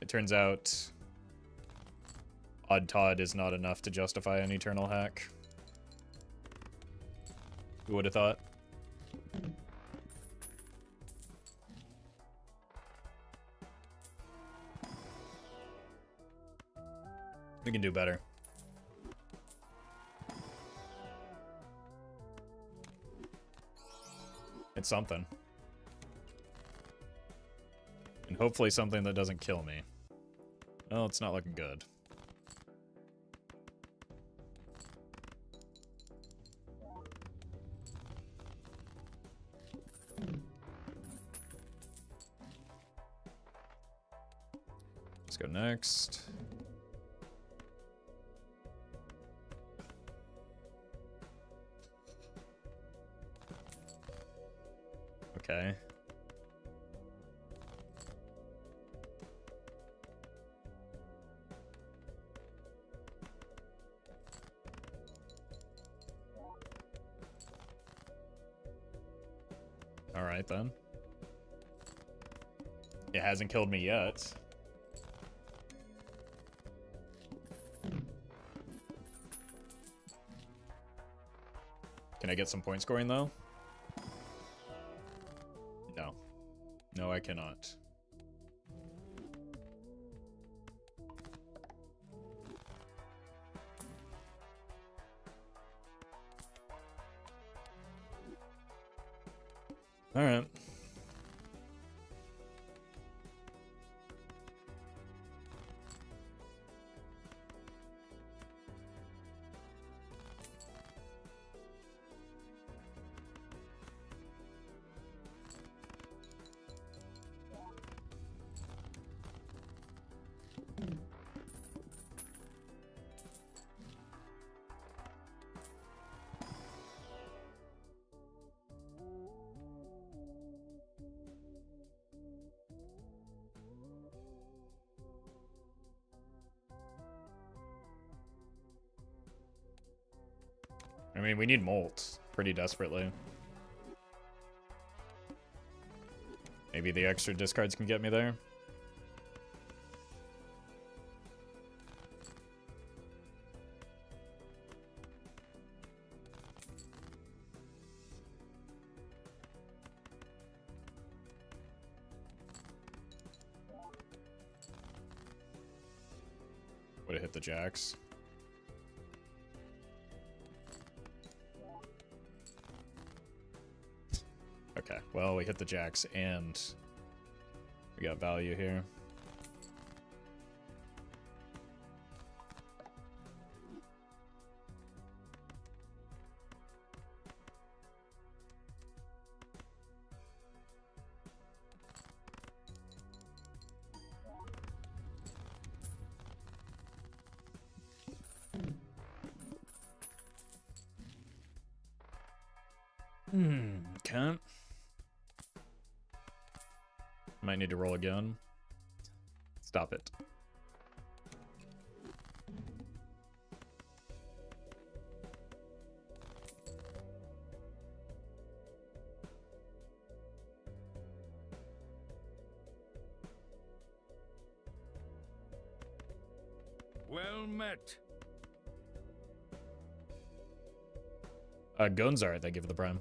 It turns out Odd Todd is not enough to justify an eternal hack. Who would have thought? We can do better. It's something. And hopefully something that doesn't kill me. Well, it's not looking good. Let's go next. Okay. All right then. It hasn't killed me yet. Can I get some point scoring though? No. No, I cannot. All right. I mean, we need molt pretty desperately. Maybe the extra discards can get me there. Would have hit the jacks. Okay, well, we hit the jacks and we got value here. Okay. Might need to roll again. Stop it. Well met. Gonzar, they give the prime.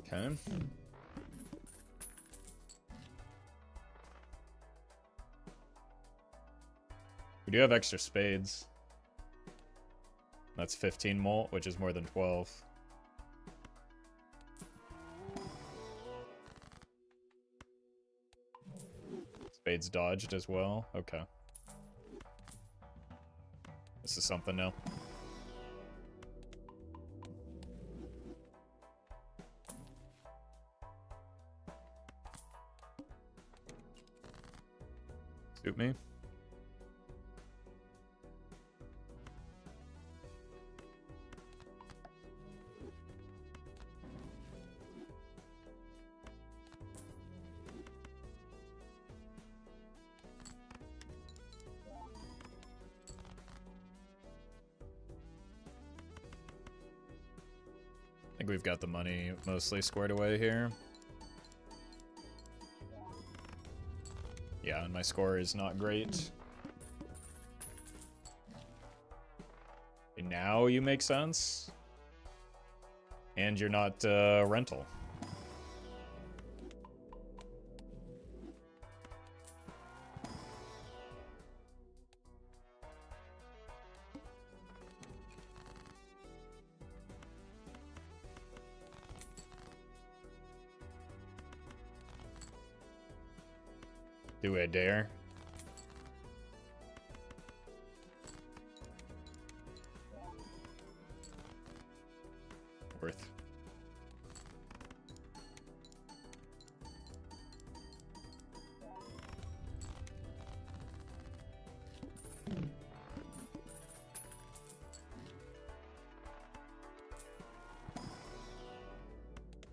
Okay. We do have extra spades. That's 15 molt, which is more than 12. Spades Grenades dodged as well. Okay. This is something now. Suit me. I think we've got the money mostly squared away here. Yeah, and my score is not great. And now you make sense. And you're not rental. Do I dare? Worth.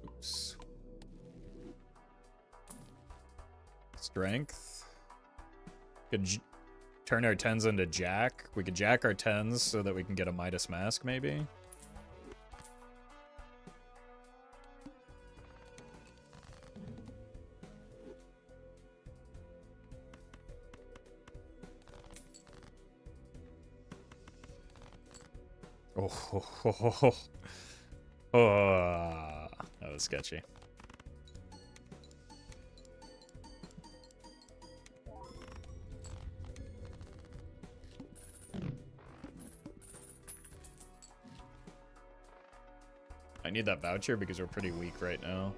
Oops. Strength. Could turn our 10s into jack. We could jack our 10s so that we can get a Midas Mask, maybe. Oh, that was sketchy. I need that voucher because we're pretty weak right now.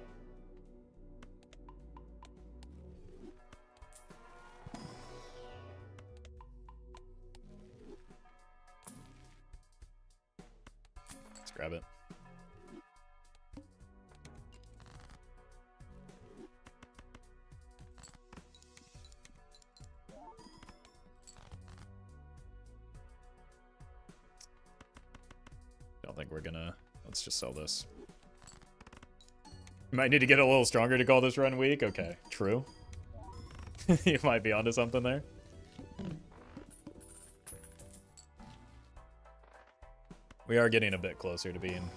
Let's grab it. Don't think we're gonna... Let's just sell this. Might need to get a little stronger to call this run weak. Okay, true. You might be onto something there. We are getting a bit closer to being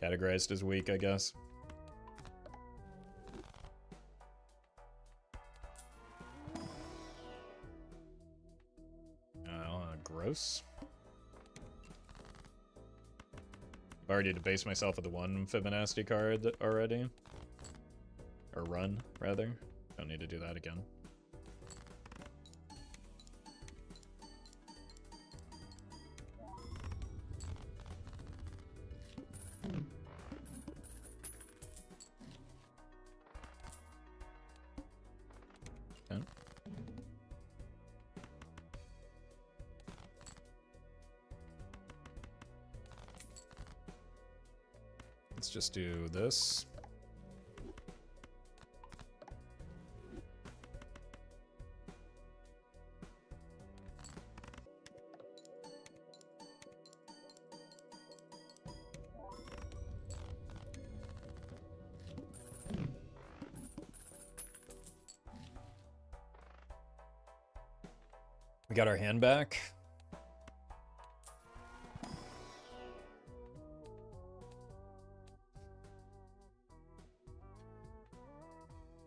categorized as weak, I guess. Gross. I've already debased myself with the one Fibonacci card already. Or run, rather. Don't need to do that again. Okay. Let's just do this. We got our hand back.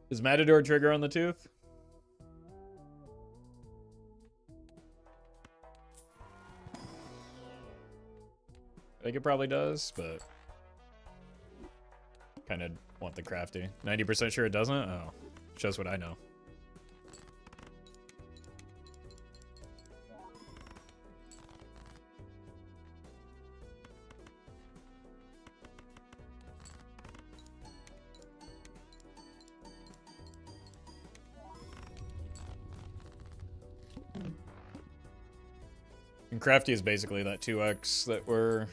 Is Matador trigger on the tooth? I think it probably does, but kind of want the crafty. 90% sure it doesn't? Oh, shows what I know. And Crafty is basically that 2x that we're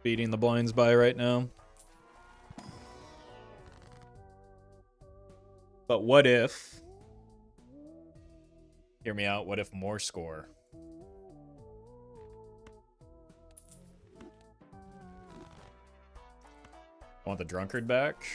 beating the blinds by right now. But what if... Hear me out, what if more score? I want the drunkard back.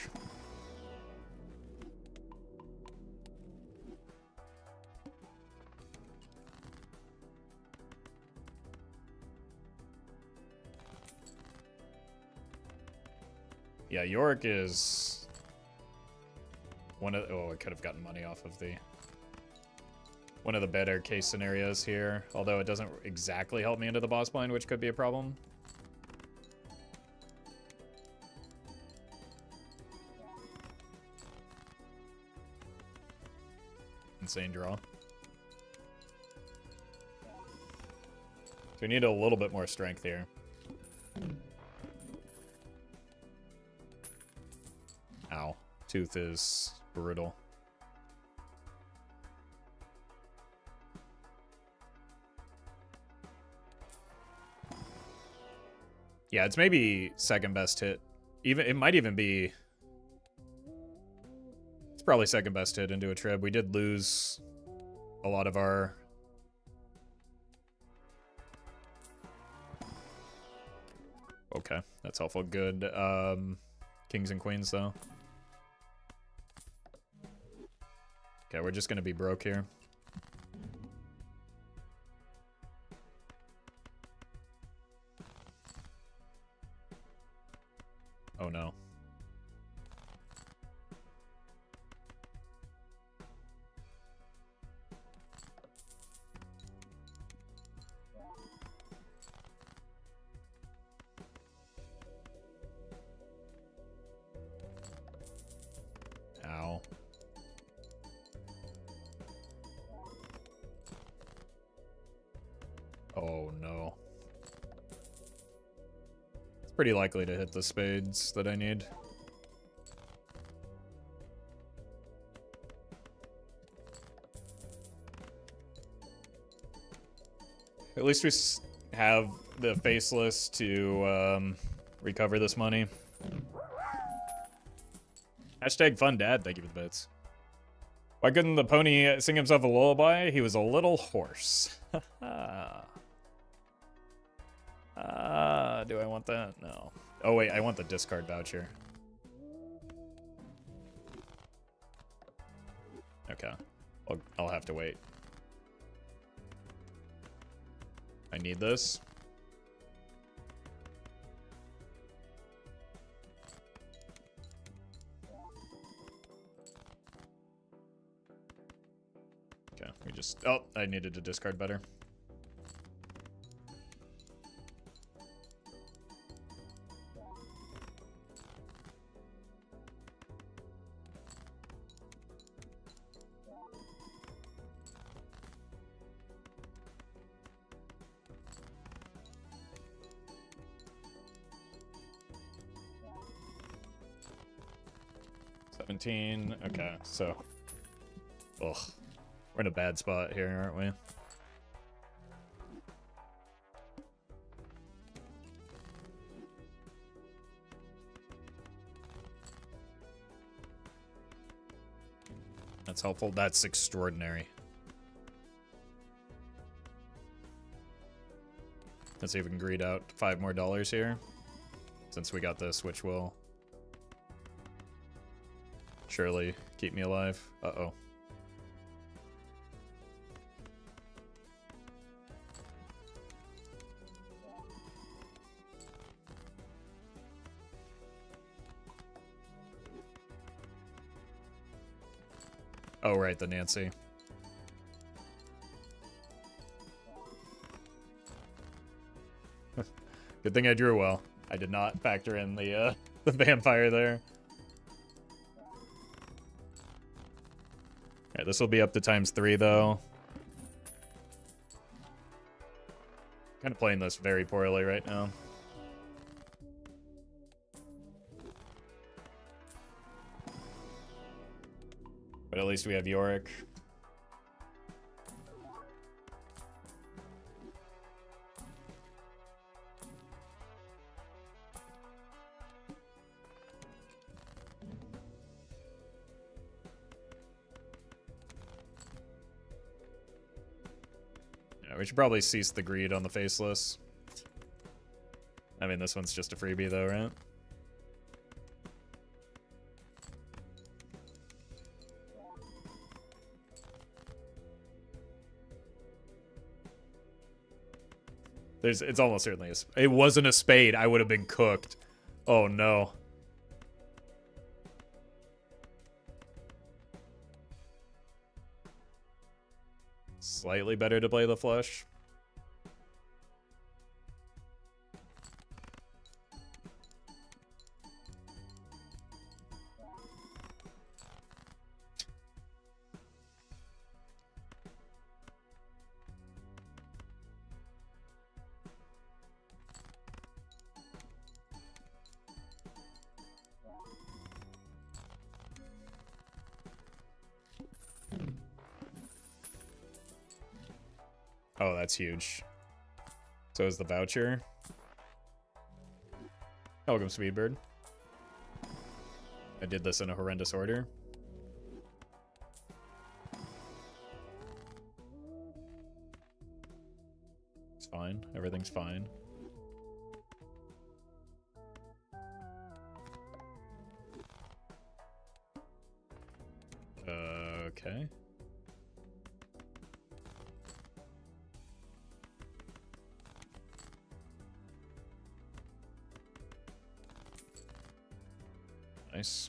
Yeah, Yorick is one of... Oh, I could have gotten money off of the... One of the better case scenarios here. Although it doesn't exactly help me into the boss blind, which could be a problem. Insane draw. So we need a little bit more strength here. Ow. Tooth is brutal. Yeah, it's maybe second best hit. It might even be... It's probably second best hit into a trib. We did lose a lot of our... Okay, that's helpful. Good. Kings and queens, though. Okay, we're just gonna be broke here. Oh no. Ow. Oh no. It's pretty likely to hit the spades that I need. At least we have the faceless to recover this money. Hashtag fun dad, thank you for the bits. Why couldn't the pony sing himself a lullaby? He was a little hoarse. Do I want that? No. Oh wait, I want the discard voucher. Okay. I'll have to wait. I need this. Okay, we just... Oh, I needed to discard better. Okay, so... Ugh. We're in a bad spot here, aren't we? That's helpful. That's extraordinary. Let's see if we can greed out $5 more here. Since we got this, which will... surely keep me alive. Uh-oh. Oh, right, the Nancy. Good thing I drew well. I did not factor in the vampire there. Alright, this will be up to ×3, though. Kind of playing this very poorly right now. But at least we have Yorick. We should probably cease the greed on the faceless. I mean, this one's just a freebie though, right? It's almost certainly it wasn't a spade. I would have been cooked. Oh no. Slightly better to play the flush. Oh, that's huge. So is the voucher. Welcome, Speedbird. I did this in a horrendous order. It's fine. Everything's fine. Okay. Nice.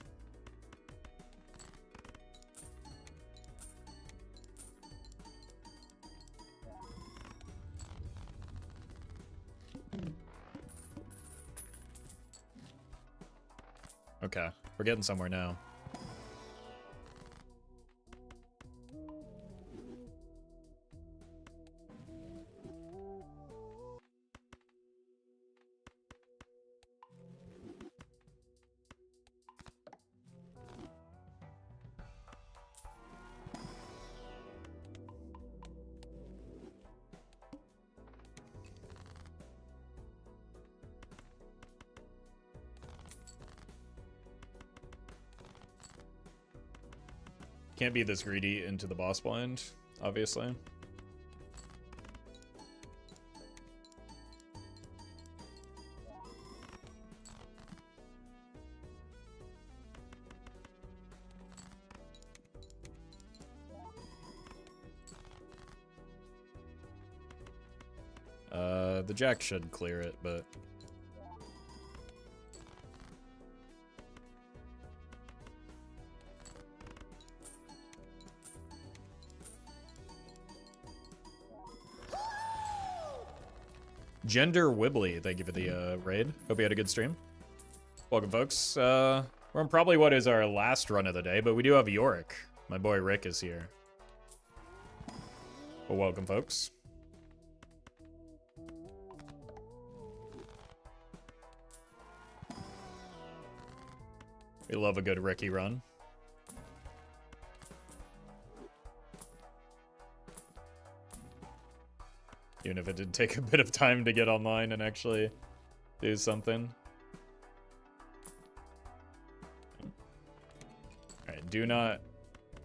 Okay, we're getting somewhere now. Can't be this greedy into the boss blind, obviously. The jack should clear it, but... Gender Wibbly, thank you for the raid. Hope you had a good stream. Welcome, folks. We're on probably what is our last run of the day, but we do have Yorick. My boy Rick is here. Well, welcome, folks. We love a good Ricky run. Even if it did take a bit of time to get online and actually do something. Alright, do not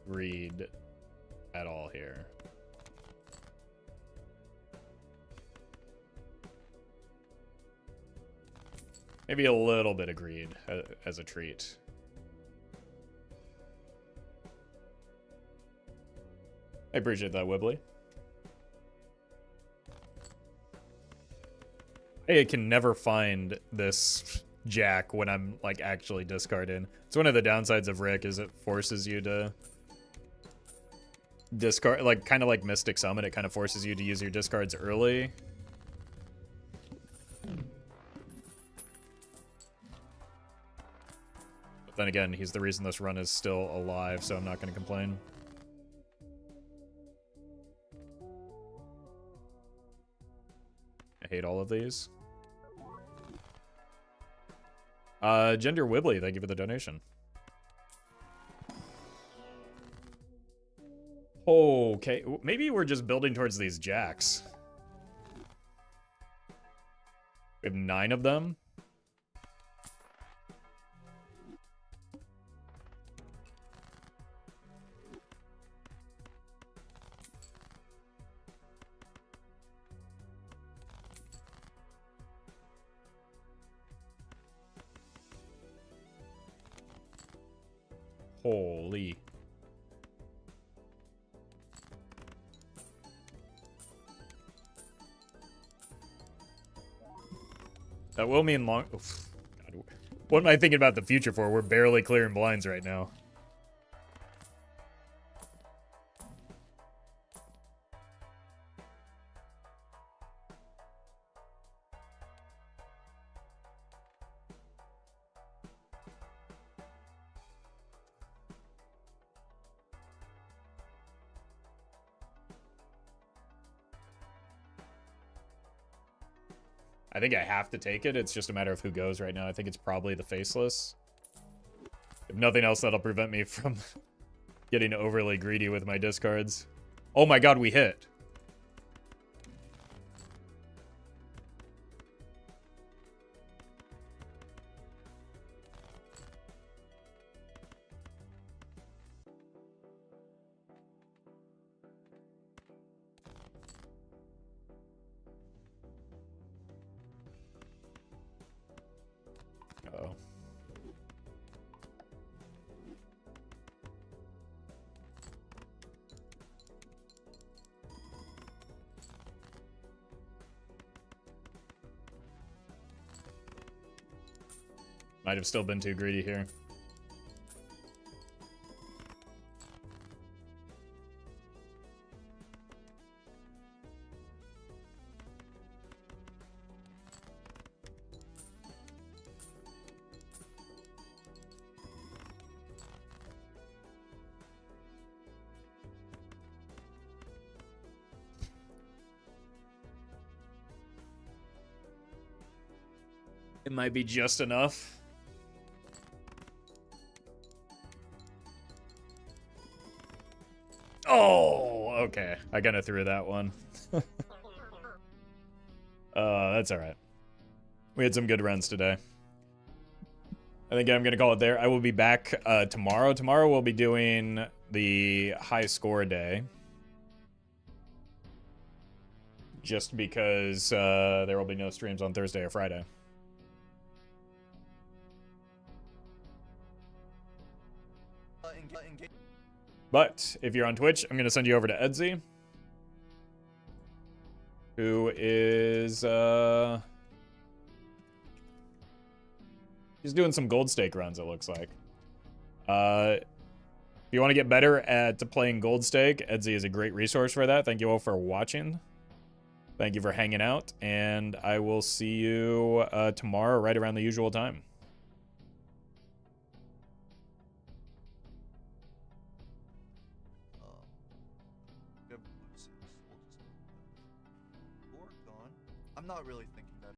read at all here. Maybe a little bit of greed as a treat. I appreciate that, Wibbly. I can never find this jack when I'm like actually discarding. It's one of the downsides of Rick is it forces you to discard, like kind of like Mystic Summon. It kind of forces you to use your discards early. But then again, he's the reason this run is still alive, so I'm not going to complain. I hate all of these. Gender Wibbly, thank you for the donation. Okay, maybe we're just building towards these jacks. We have 9 of them. Holy. That will mean long... Oof. God. What am I thinking about the future for? We're barely clearing blinds right now. I think I have to take it. It's just a matter of who goes right now. I think it's probably the Faceless. If nothing else, that'll prevent me from getting overly greedy with my discards. Oh my god, we hit. Uh-oh. Might have still been too greedy here. It might be just enough. Oh, okay. I kind of threw that one. That's all right. We had some good runs today. I think I'm going to call it there. I will be back tomorrow. Tomorrow we'll be doing the high score day. Just because there will be no streams on Thursday or Friday. But if you're on Twitch, I'm going to send you over to Edsy, who is he's doing some gold stake runs, it looks like. If you want to get better at playing gold stake, Edsy is a great resource for that. Thank you all for watching. Thank you for hanging out, and I will see you tomorrow right around the usual time. I'm not really thinking that.